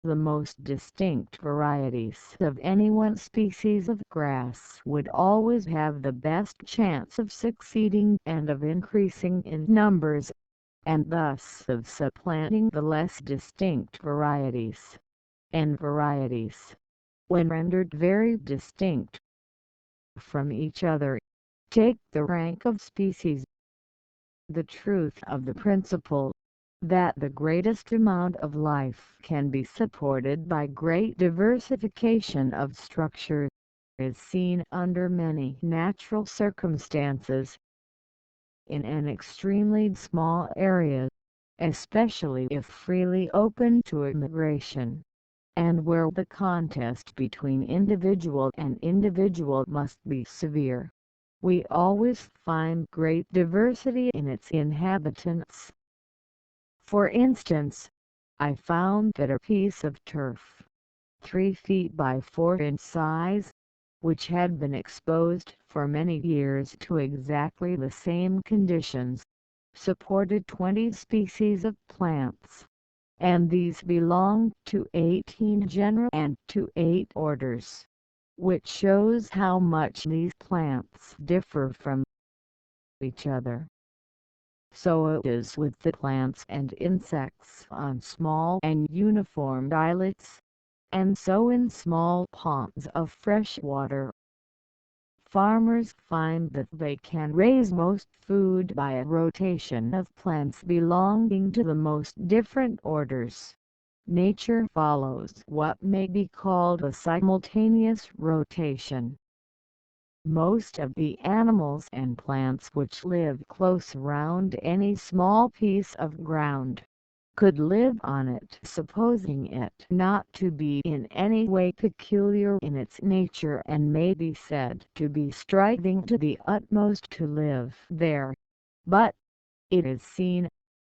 the most distinct varieties of any one species of grass would always have the best chance of succeeding and of increasing in numbers, and thus of supplanting the less distinct varieties. And varieties, when rendered very distinct from each other, take the rank of species. The truth of the principle that the greatest amount of life can be supported by great diversification of structure is seen under many natural circumstances. In an extremely small area, especially if freely open to immigration, and where the contest between individual and individual must be severe, we always find great diversity in its inhabitants. For instance, I found that a piece of turf, 3 feet by 4 in size, which had been exposed for many years to exactly the same conditions, supported 20 species of plants, and these belonged to 18 genera and to 8 orders, which shows how much these plants differ from each other. So it is with the plants and insects on small and uniform islets, and so in small ponds of fresh water. Farmers find that they can raise most food by a rotation of plants belonging to the most different orders. Nature follows what may be called a simultaneous rotation. Most of the animals and plants which live close around any small piece of ground could live on it, supposing it not to be in any way peculiar in its nature, and may be said to be striving to the utmost to live there. But it is seen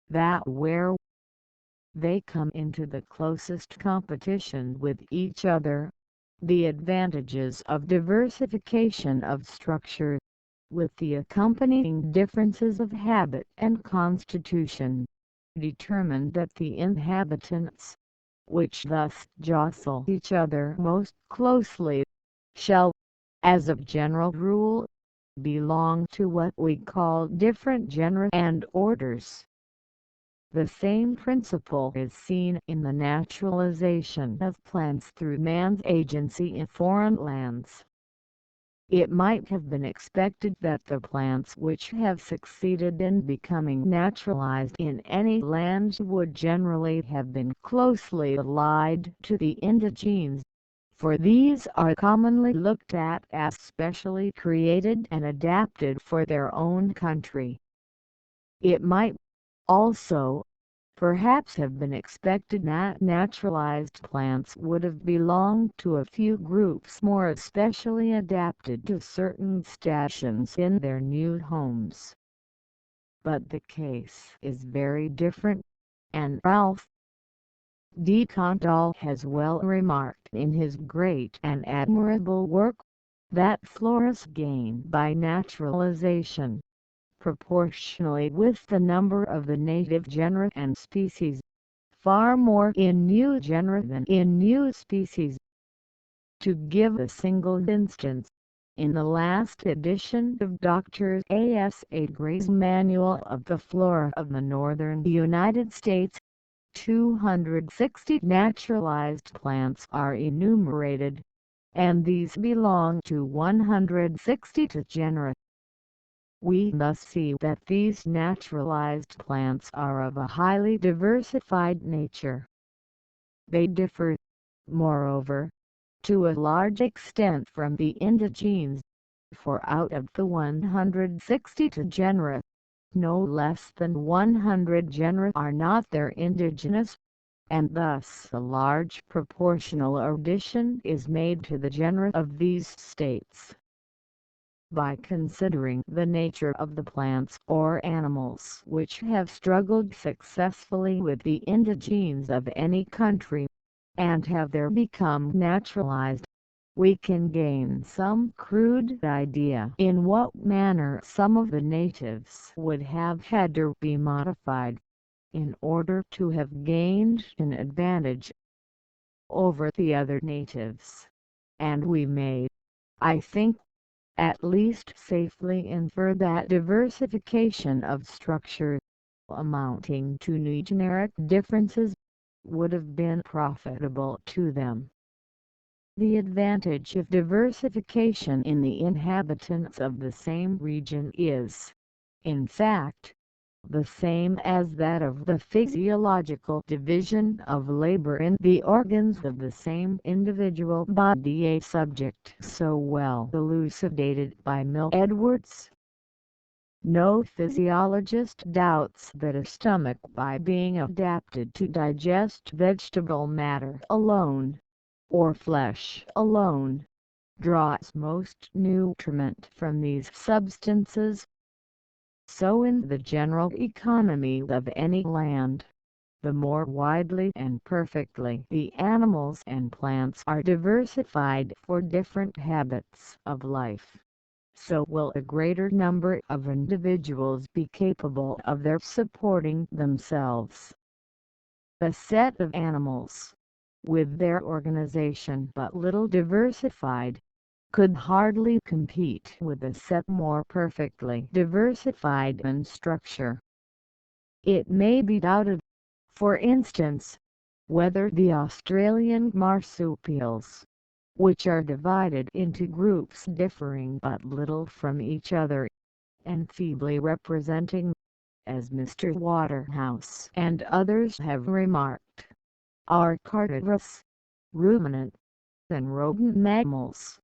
that where they come into the closest competition with each other, the advantages of diversification of structure, with the accompanying differences of habit and constitution, determine that the inhabitants, which thus jostle each other most closely, shall, as a general rule, belong to what we call different genera and orders. The same principle is seen in the naturalization of plants through man's agency in foreign lands. It might have been expected that the plants which have succeeded in becoming naturalized in any land would generally have been closely allied to the indigenes, for these are commonly looked at as specially created and adapted for their own country. It might also, perhaps, have been expected that naturalized plants would have belonged to a few groups more especially adapted to certain stations in their new homes. But the case is very different, and Ralph D. Condall has well remarked in his great and admirable work, that florists gain by naturalization, proportionally with the number of the native genera and species, far more in new genera than in new species. To give a single instance, in the last edition of Dr. A.S.A. Gray's Manual of the Flora of the Northern United States, 260 naturalized plants are enumerated, and these belong to 162 genera. We thus see that these naturalized plants are of a highly diversified nature. They differ, moreover, to a large extent from the indigenes, for out of the 162 genera, no less than 100 genera are not their indigenous, and thus a large proportional addition is made to the genera of these states. By considering the nature of the plants or animals which have struggled successfully with the indigenes of any country, and have there become naturalized, we can gain some crude idea in what manner some of the natives would have had to be modified, in order to have gained an advantage over the other natives, and we may, I think, at least safely infer that diversification of structure, amounting to new generic differences, would have been profitable to them. The advantage of diversification in the inhabitants of the same region is, in fact, the same as that of the physiological division of labor in the organs of the same individual body, a subject so well elucidated by Mill Edwards. No physiologist doubts that a stomach, by being adapted to digest vegetable matter alone, or flesh alone, draws most nutriment from these substances. So in the general economy of any land, the more widely and perfectly the animals and plants are diversified for different habits of life, so will a greater number of individuals be capable of their supporting themselves. A set of animals, with their organization but little diversified, could hardly compete with a set more perfectly diversified in structure. It may be doubted, for instance, whether the Australian marsupials, which are divided into groups differing but little from each other, and feebly representing, as Mr. Waterhouse and others have remarked, are carnivorous, ruminant, and rodent mammals,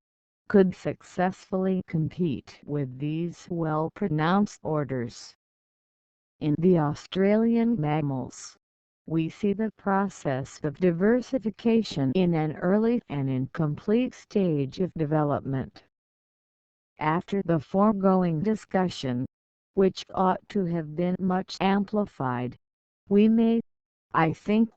could successfully compete with these well-pronounced orders. In the Australian mammals, we see the process of diversification in an early and incomplete stage of development. After the foregoing discussion, which ought to have been much amplified, we may, I think,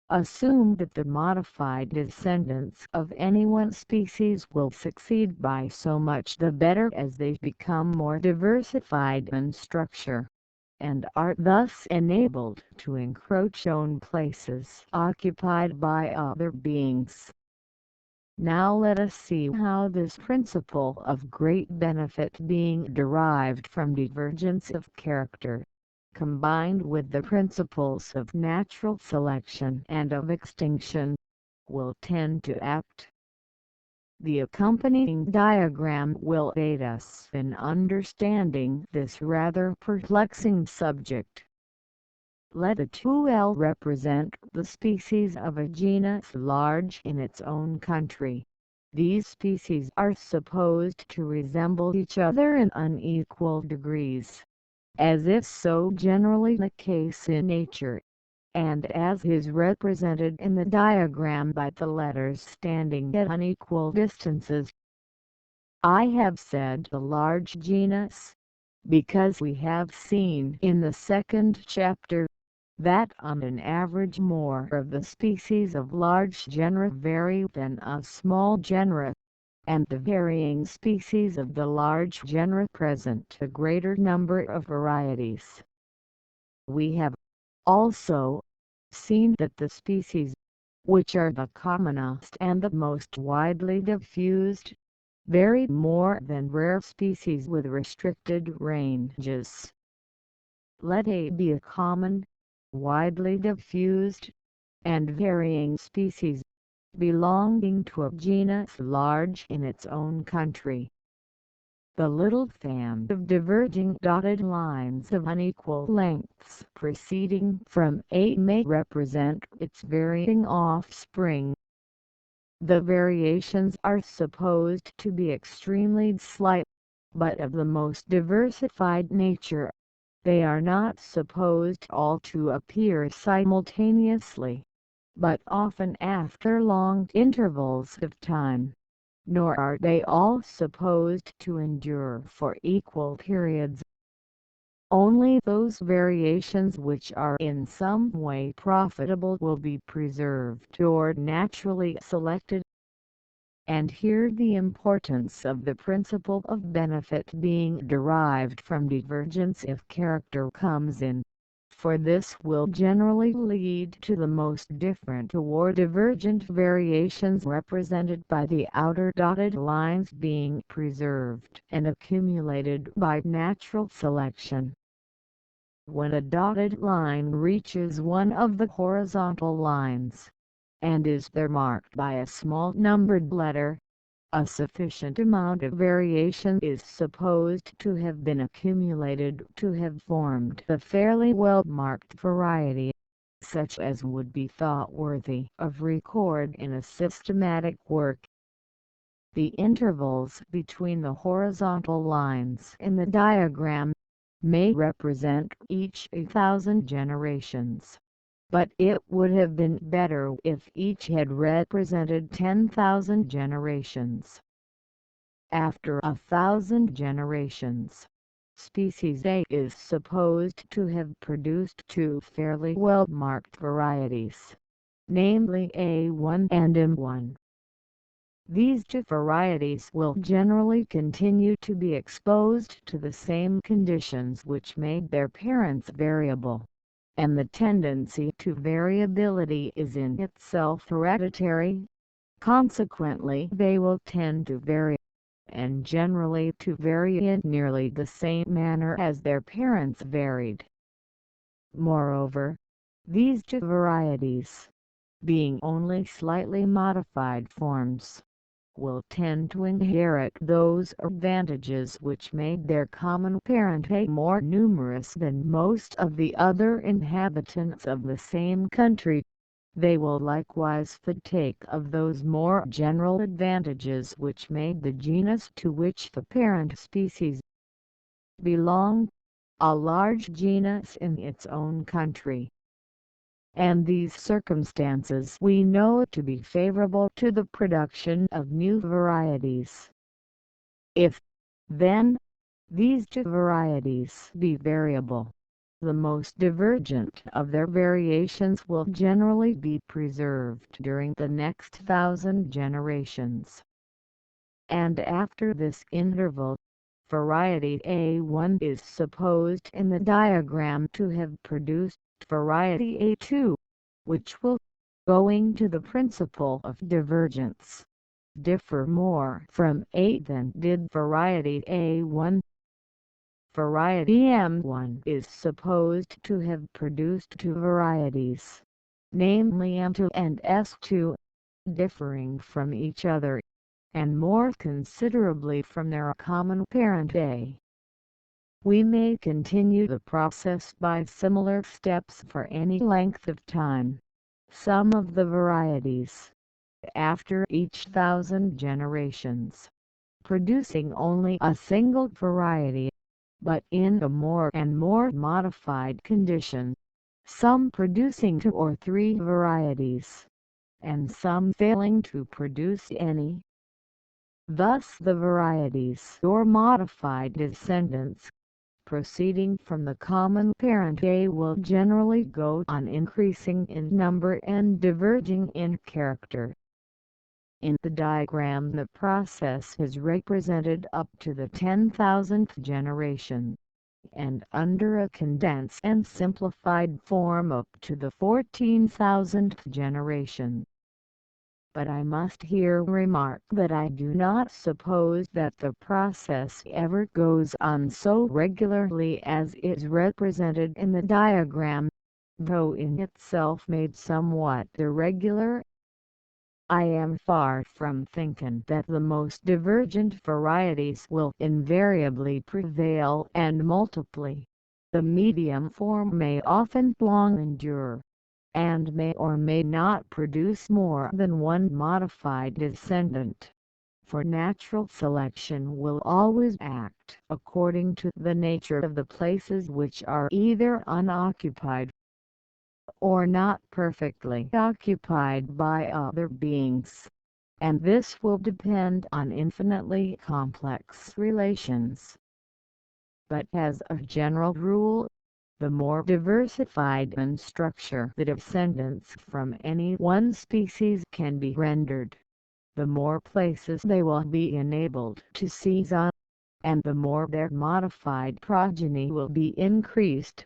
assume that the modified descendants of any one species will succeed by so much the better as they become more diversified in structure, and are thus enabled to encroach on places occupied by other beings. Now let us see how this principle of great benefit being derived from divergence of character, combined with the principles of natural selection and of extinction, will tend to act. The accompanying diagram will aid us in understanding this rather perplexing subject. Let a 2L represent the species of a genus large in its own country. These species are supposed to resemble each other in unequal degrees, as is so generally the case in nature, and as is represented in the diagram by the letters standing at unequal distances. I have said the large genus, because we have seen in the second chapter, that on an average more of the species of large genera vary than of small genera, and the varying species of the large genera present a greater number of varieties. We have, also, seen that the species, which are the commonest and the most widely diffused, vary more than rare species with restricted ranges. Let A be a common, widely diffused, and varying species, belonging to a genus large in its own country. The little fan of diverging dotted lines of unequal lengths proceeding from A may represent its varying offspring. The variations are supposed to be extremely slight, but of the most diversified nature. They are not supposed all to appear simultaneously, but often after long intervals of time, nor are they all supposed to endure for equal periods. Only those variations which are in some way profitable will be preserved or naturally selected. And here the importance of the principle of benefit being derived from divergence of character comes in, for this will generally lead to the most different or divergent variations represented by the outer dotted lines being preserved and accumulated by natural selection. When a dotted line reaches one of the horizontal lines, and is there marked by a small numbered letter, a sufficient amount of variation is supposed to have been accumulated to have formed the fairly well-marked variety, such as would be thought worthy of record in a systematic work. The intervals between the horizontal lines in the diagram may represent each 1,000 generations, but it would have been better if each had represented 10,000 generations. After 1,000 generations, Species A is supposed to have produced two fairly well-marked varieties, namely A1 and M1. These two varieties will generally continue to be exposed to the same conditions which made their parents variable, and the tendency to variability is in itself hereditary. Consequently, they will tend to vary, and generally to vary in nearly the same manner as their parents varied. Moreover, these two varieties, being only slightly modified forms, will tend to inherit those advantages which made their common parent A more numerous than most of the other inhabitants of the same country. They will likewise partake of those more general advantages which made the genus to which the parent species belonged a large genus in its own country. And these circumstances we know to be favorable to the production of new varieties. If, then, these two varieties be variable, the most divergent of their variations will generally be preserved during the next 1,000 generations. And after this interval, variety A1 is supposed in the diagram to have produced variety A2, which will, owing to the principle of divergence, differ more from A than did variety A1. Variety M1 is supposed to have produced two varieties, namely M2 and S2, differing from each other, and more considerably from their common parent A. We may continue the process by similar steps for any length of time. Some of the varieties, after each 1,000 generations, producing only a single variety, but in a more and more modified condition, some producing two or three varieties, and some failing to produce any. Thus the varieties or modified descendants, proceeding from the common parent A, will generally go on increasing in number and diverging in character. In the diagram the process is represented up to the 10,000th generation, and under a condensed and simplified form up to the 14,000th generation. But I must here remark that I do not suppose that the process ever goes on so regularly as is represented in the diagram, though in itself made somewhat irregular. I am far from thinking that the most divergent varieties will invariably prevail and multiply. The medium form may often long endure, and may or may not produce more than one modified descendant, for natural selection will always act according to the nature of the places which are either unoccupied or not perfectly occupied by other beings, and this will depend on infinitely complex relations. But as a general rule, the more diversified in structure the descendants from any one species can be rendered, the more places they will be enabled to seize on, and the more their modified progeny will be increased.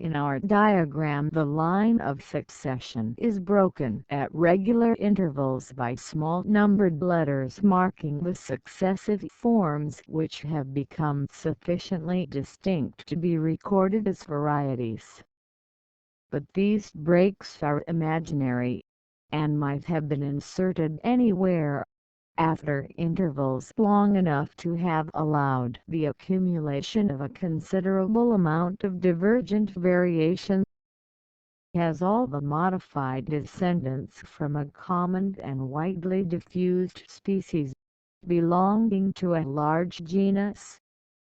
In our diagram the line of succession is broken at regular intervals by small numbered letters marking the successive forms which have become sufficiently distinct to be recorded as varieties. But these breaks are imaginary, and might have been inserted anywhere, after intervals long enough to have allowed the accumulation of a considerable amount of divergent variation. As all the modified descendants from a common and widely diffused species, belonging to a large genus,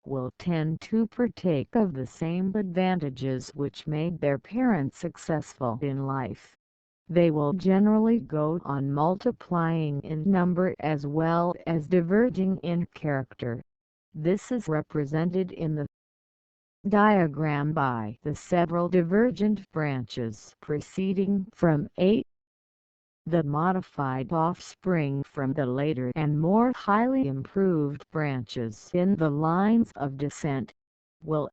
will tend to partake of the same advantages which made their parents successful in life, they will generally go on multiplying in number as well as diverging in character. This is represented in the diagram by the several divergent branches proceeding from A. The modified offspring from the later and more highly improved branches in the lines of descent will,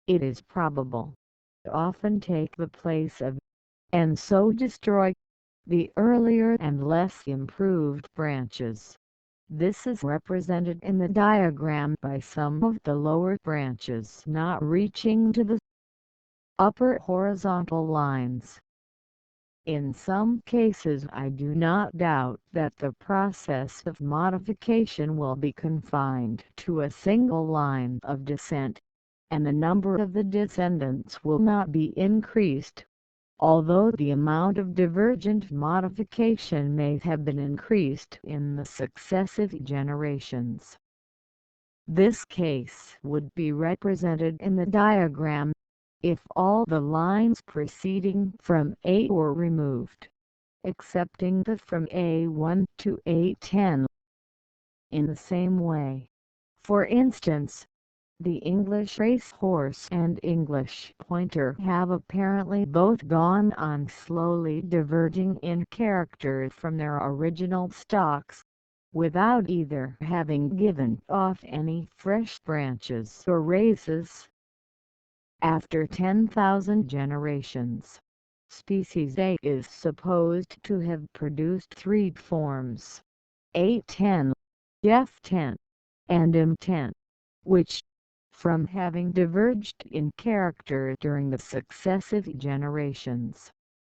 it is probable, often take the place of, and so destroy, the earlier and less improved branches. This is represented in the diagram by some of the lower branches not reaching to the upper horizontal lines. In some cases I do not doubt that the process of modification will be confined to a single line of descent, and the number of the descendants will not be increased, although the amount of divergent modification may have been increased in the successive generations. This case would be represented in the diagram if all the lines proceeding from A were removed, excepting the from A1 to A10. In the same way, for instance, the English racehorse and English pointer have apparently both gone on slowly diverging in character from their original stocks, without either having given off any fresh branches or races. After 10,000 generations, species A is supposed to have produced three forms, A10, F10, and M10, which, from having diverged in character during the successive generations,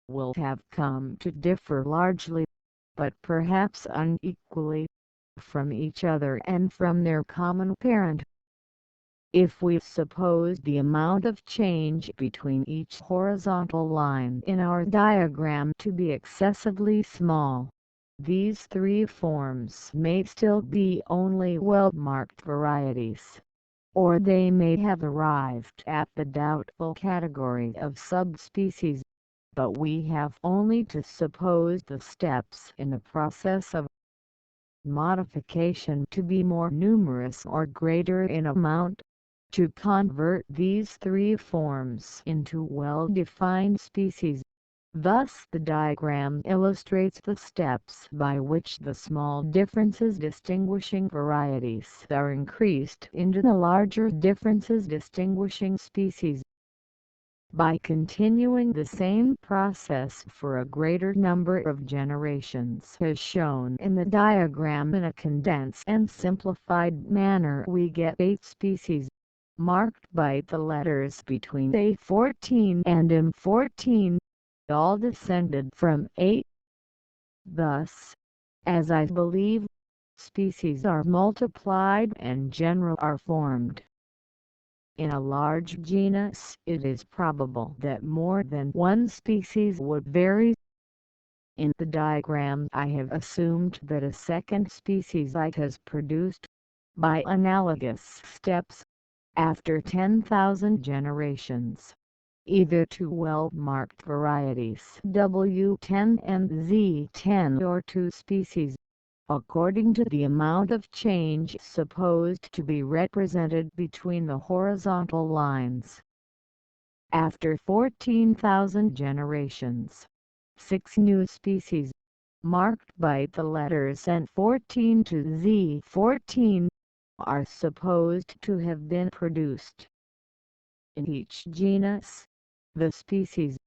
will have come to differ largely, but perhaps unequally, from each other and from their common parent. If we suppose the amount of change between each horizontal line in our diagram to be excessively small, these three forms may still be only well-marked varieties, or they may have arrived at the doubtful category of subspecies, but we have only to suppose the steps in the process of modification to be more numerous or greater in amount, to convert these three forms into well-defined species. Thus the diagram illustrates the steps by which the small differences distinguishing varieties are increased into the larger differences distinguishing species. By continuing the same process for a greater number of generations as shown in the diagram in a condensed and simplified manner, we get 8 species, marked by the letters between A14 and M14, all descended from A. Thus, as I believe, species are multiplied and genera are formed. In a large genus it is probable that more than one species would vary. In the diagram I have assumed that a second species has produced, by analogous steps, after 10,000 generations, either two well-marked varieties W10 and Z10 or two species, according to the amount of change supposed to be represented between the horizontal lines. After 14,000 generations, 6 new species, marked by the letters N14 to Z14, are supposed to have been produced. In each genus, the species,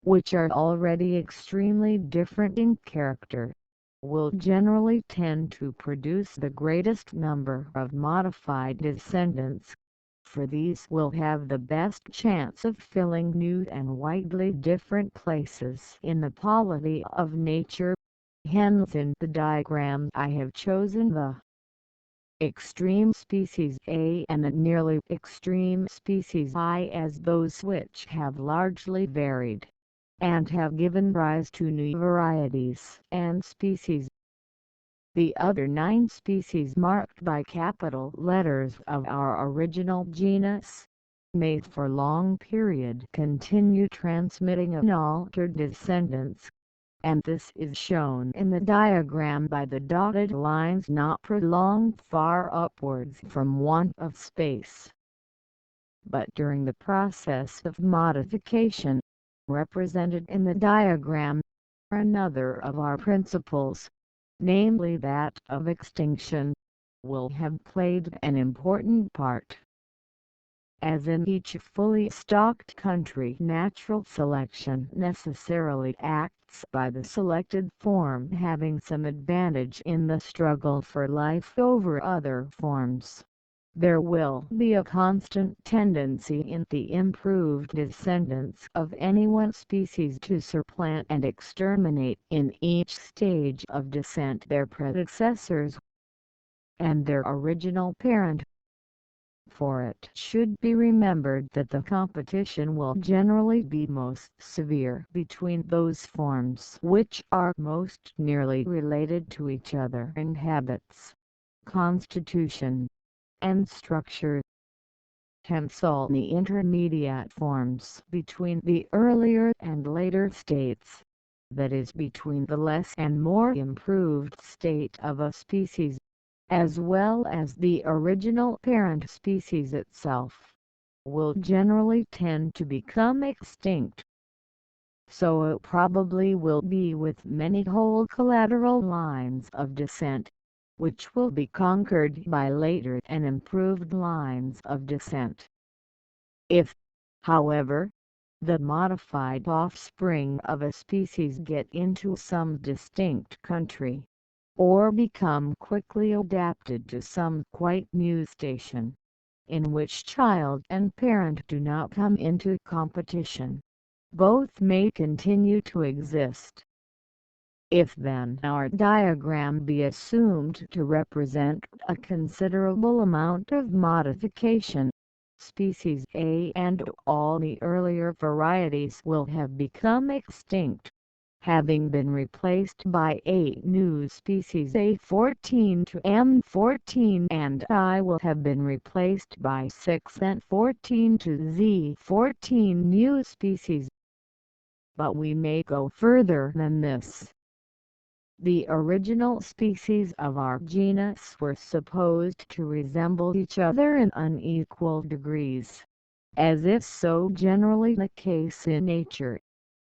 which are already extremely different in character, will generally tend to produce the greatest number of modified descendants, for these will have the best chance of filling new and widely different places in the polity of nature. Hence in the diagram I have chosen the extreme species A and the nearly extreme species I as those which have largely varied, and have given rise to new varieties and species. The other 9 species marked by capital letters of our original genus, may for long period continue transmitting unaltered descendants, and this is shown in the diagram by the dotted lines not prolonged far upwards from want of space. But during the process of modification, represented in the diagram, another of our principles, namely that of extinction, will have played an important part. As in each fully stocked country, natural selection necessarily acts by the selected form having some advantage in the struggle for life over other forms. There will be a constant tendency in the improved descendants of any one species to supplant and exterminate in each stage of descent their predecessors and their original parent. For it should be remembered that the competition will generally be most severe between those forms which are most nearly related to each other in habits, constitution, and structure. Hence all the intermediate forms between the earlier and later states, that is between the less and more improved state of a species, as well as the original parent species itself, will generally tend to become extinct. So it probably will be with many whole collateral lines of descent, which will be conquered by later and improved lines of descent. If, however, the modified offspring of a species get into some distinct country, or become quickly adapted to some quite new station, in which child and parent do not come into competition, both may continue to exist. If then our diagram be assumed to represent a considerable amount of modification, species A and all the earlier varieties will have become extinct, having been replaced by a new species A14 to M14, and I will have been replaced by 6 and 14 to Z14 new species. But we may go further than this. The original species of our genus were supposed to resemble each other in unequal degrees, as is so generally the case in nature,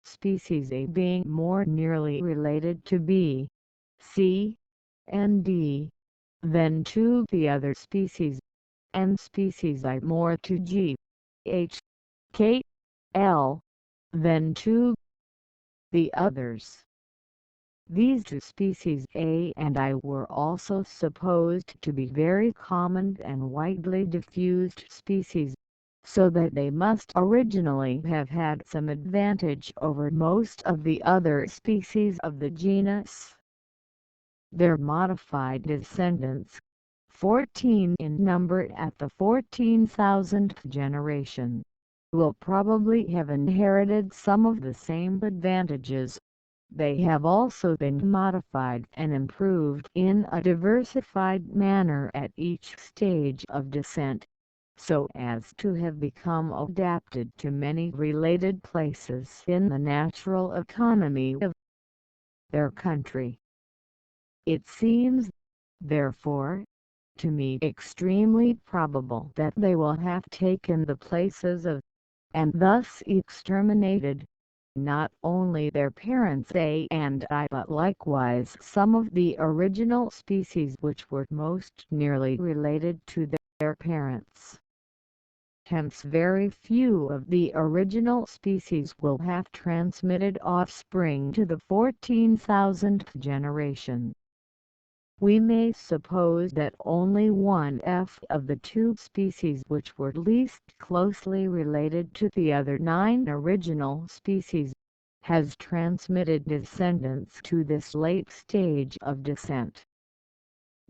species A being more nearly related to B, C, and D than to the other species, and species I more to G, H, K, L than to the others. These two species A and I were also supposed to be very common and widely diffused species, so that they must originally have had some advantage over most of the other species of the genus. Their modified descendants, 14 in number at the 14,000th generation, will probably have inherited some of the same advantages. They have also been modified and improved in a diversified manner at each stage of descent, so as to have become adapted to many related places in the natural economy of their country. It seems, therefore, to me extremely probable that they will have taken the places of, and thus exterminated, not only their parents A and I but likewise some of the original species which were most nearly related to their parents. Hence very few of the original species will have transmitted offspring to the 14,000th generation. We may suppose that only one F of the two species which were least closely related to the other 9 original species, has transmitted descendants to this late stage of descent.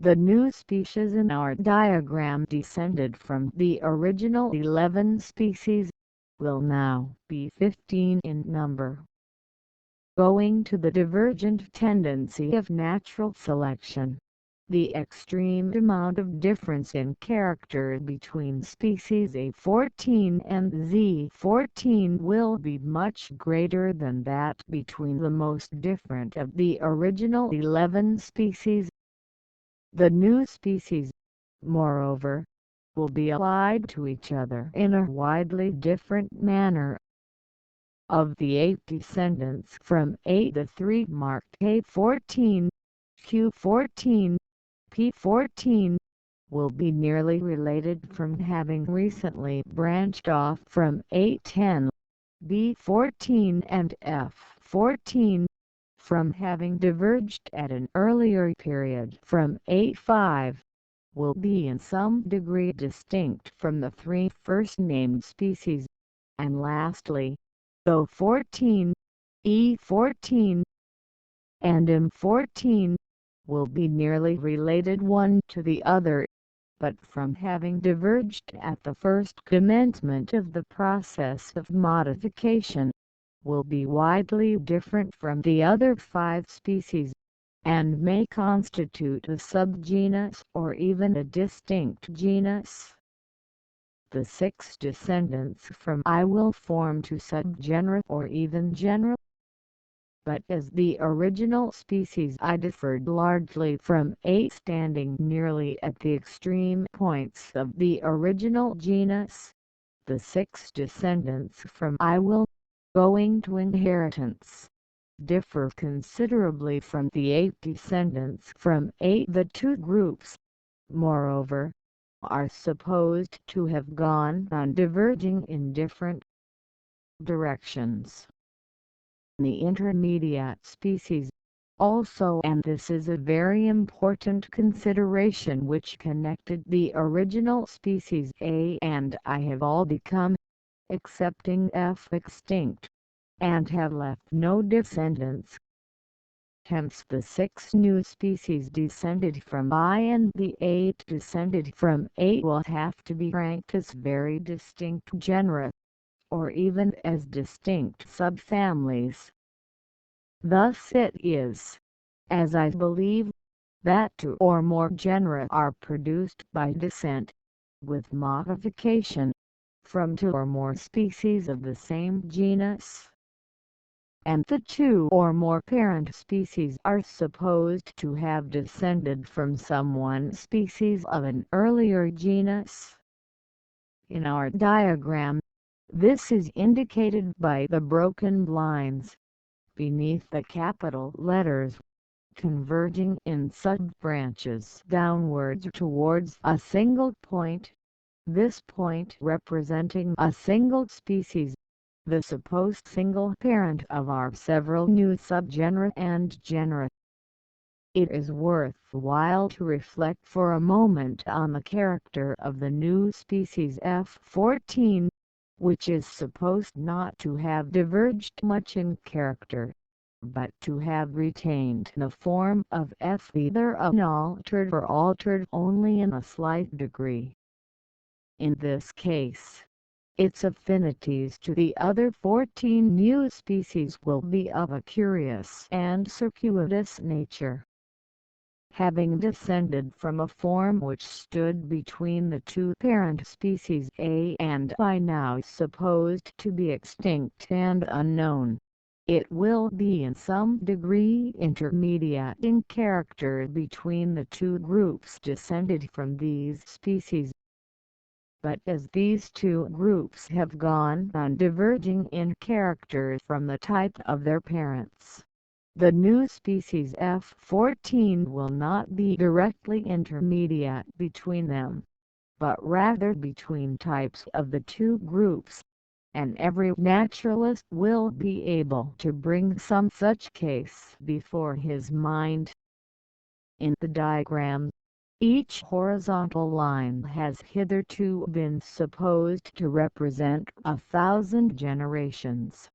The new species in our diagram descended from the original 11 species, will now be 15 in number. Owing to the divergent tendency of natural selection, the extreme amount of difference in character between species A14 and Z14 will be much greater than that between the most different of the original 11 species. The new species, moreover, will be allied to each other in a widely different manner. Of the 8 descendants from A, the 3 marked A14, Q14, P14, will be nearly related from having recently branched off from A10, B14 and F14, from having diverged at an earlier period from A5, will be in some degree distinct from the 3 first named species, and lastly, though 14, E14, and M14, will be nearly related one to the other, but from having diverged at the first commencement of the process of modification, will be widely different from the other 5 species, and may constitute a subgenus or even a distinct genus. The 6 descendants from I will form 2 subgenera or even genera. But as the original species I differed largely from A, standing nearly at the extreme points of the original genus, the 6 descendants from I will, owing to inheritance, differ considerably from the 8 descendants from A. The 2 groups, moreover, are supposed to have gone on diverging in different directions. The intermediate species, also, and this is a very important consideration which connected the original species A and I, have all become, excepting F, extinct, and have left no descendants. Hence the 6 new species descended from I and the 8 descended from A will have to be ranked as very distinct genera, or even as distinct subfamilies. Thus it is, as I believe, that 2 or more genera are produced by descent, with modification, from 2 or more species of the same genus, and the 2 or more parent species are supposed to have descended from some one species of an earlier genus. In our diagram, this is indicated by the broken lines beneath the capital letters, converging in sub-branches downwards towards a single point, this point representing a single species, the supposed single parent of our several new subgenera and genera. It is worth while to reflect for a moment on the character of the new species F14, which is supposed not to have diverged much in character, but to have retained the form of F, either unaltered or altered only in a slight degree. In this case, its affinities to the other 14 new species will be of a curious and circuitous nature. Having descended from a form which stood between the 2 parent species A and I, now supposed to be extinct and unknown, it will be in some degree intermediate in character between the 2 groups descended from these species. But as these 2 groups have gone on diverging in character from the type of their parents, the new species F14 will not be directly intermediate between them, but rather between types of the 2 groups, and every naturalist will be able to bring some such case before his mind. In the diagram, each horizontal line has hitherto been supposed to represent 1,000 generations,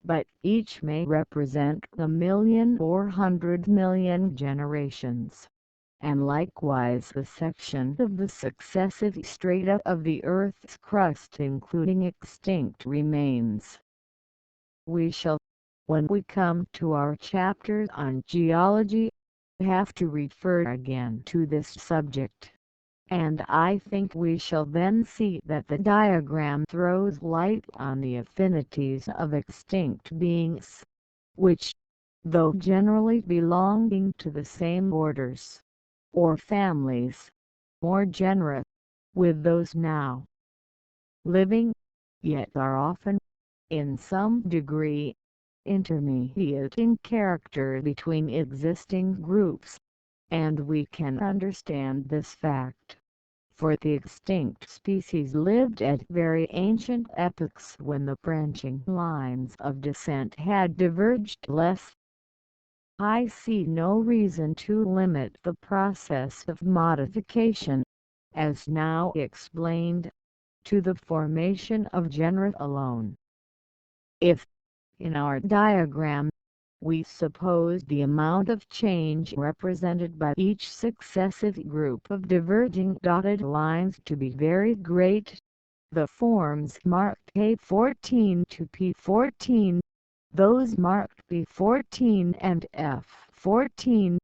but each may represent 1,400,000,000 generations, and likewise the section of the successive strata of the Earth's crust including extinct remains. We shall, when we come to our chapters on geology, have to refer again to this subject, and I think we shall then see that the diagram throws light on the affinities of extinct beings, which, though generally belonging to the same orders, or families, or genera, with those now living, yet are often, in some degree, intermediate in character between existing groups, and we can understand this fact, for the extinct species lived at very ancient epochs when the branching lines of descent had diverged less. I see no reason to limit the process of modification, as now explained, to the formation of genera alone. If, in our diagram, we suppose the amount of change represented by each successive group of diverging dotted lines to be very great, the forms marked A14 to P14, those marked B14 and F14,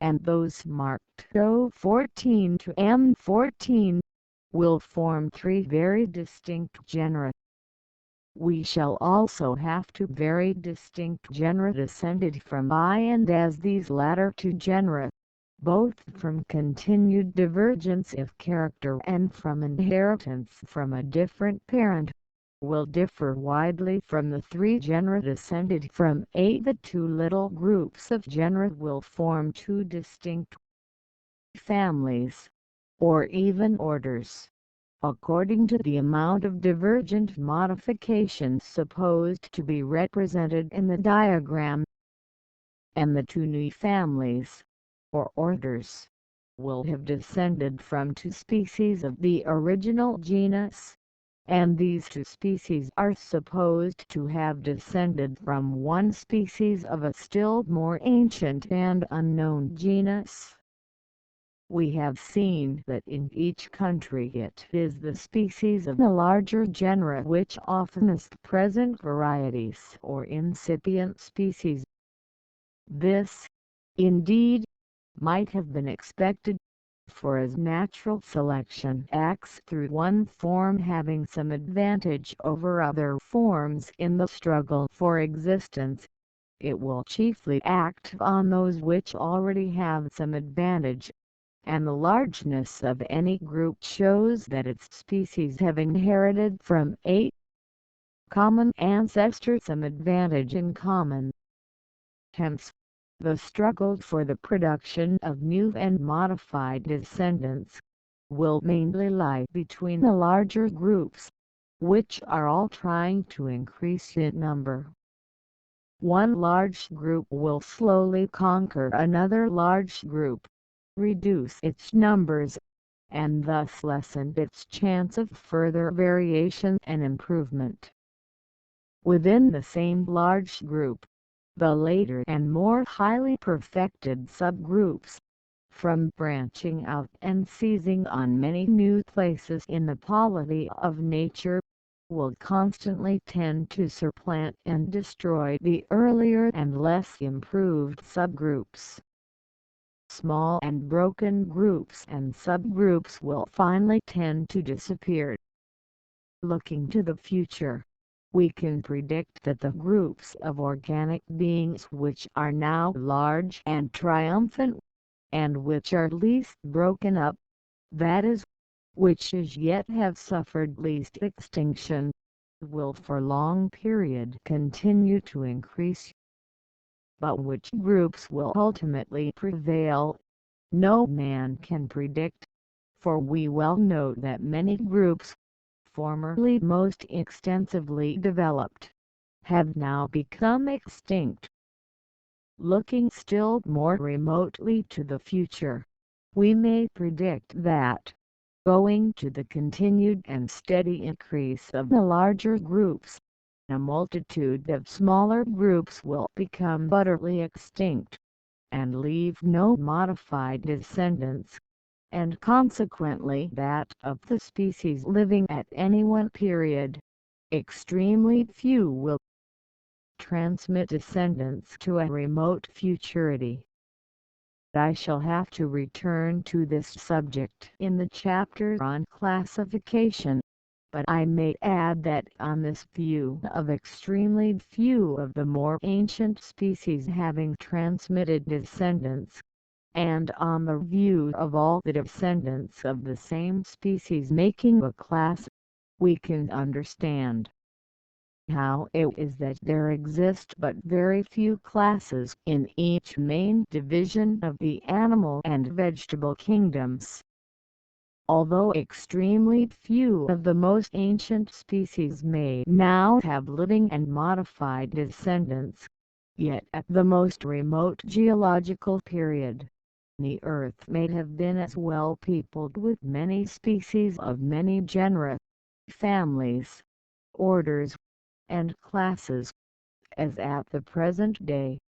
and those marked O14 to M14, will form three very distinct genera. We shall also have two very distinct genera descended from by and as these latter two genera, both from continued divergence of character and from inheritance from a different parent, will differ widely from the three genera descended from A. The two little groups of genera will form two distinct families, or even orders, according to the amount of divergent modification supposed to be represented in the diagram, and the two new families, or orders, will have descended from two species of the original genus, and these two species are supposed to have descended from one species of a still more ancient and unknown genus. We have seen that in each country it is the species of the larger genera which oftenest present varieties or incipient species. This, indeed, might have been expected, for as natural selection acts through one form having some advantage over other forms in the struggle for existence, it will chiefly act on those which already have some advantage, and the largeness of any group shows that its species have inherited from a common ancestor some advantage in common. Hence, the struggle for the production of new and modified descendants will mainly lie between the larger groups, which are all trying to increase in number. One large group will slowly conquer another large group, reduce its numbers, and thus lessen its chance of further variation and improvement. Within the same large group, the later and more highly perfected subgroups, from branching out and seizing on many new places in the polity of nature, will constantly tend to supplant and destroy the earlier and less improved subgroups. Small and broken groups and subgroups will finally tend to disappear. Looking to the future, we can predict that the groups of organic beings which are now large and triumphant, and which are least broken up, that is, which as yet have suffered least extinction, will for long period continue to increase. But which groups will ultimately prevail, no man can predict, for we well know that many groups, formerly most extensively developed, have now become extinct. Looking still more remotely to the future, we may predict that, owing to the continued and steady increase of the larger groups, a multitude of smaller groups will become utterly extinct, and leave no modified descendants, and consequently that of the species living at any one period, extremely few will transmit descendants to a remote futurity. I shall have to return to this subject in the chapter on classification, but I may add that on this view of extremely few of the more ancient species having transmitted descendants, and on the view of all the descendants of the same species making a class, we can understand how it is that there exist but very few classes in each main division of the animal and vegetable kingdoms. Although extremely few of the most ancient species may now have living and modified descendants, yet at the most remote geological period, the earth may have been as well peopled with many species of many genera, families, orders, and classes, as at the present day.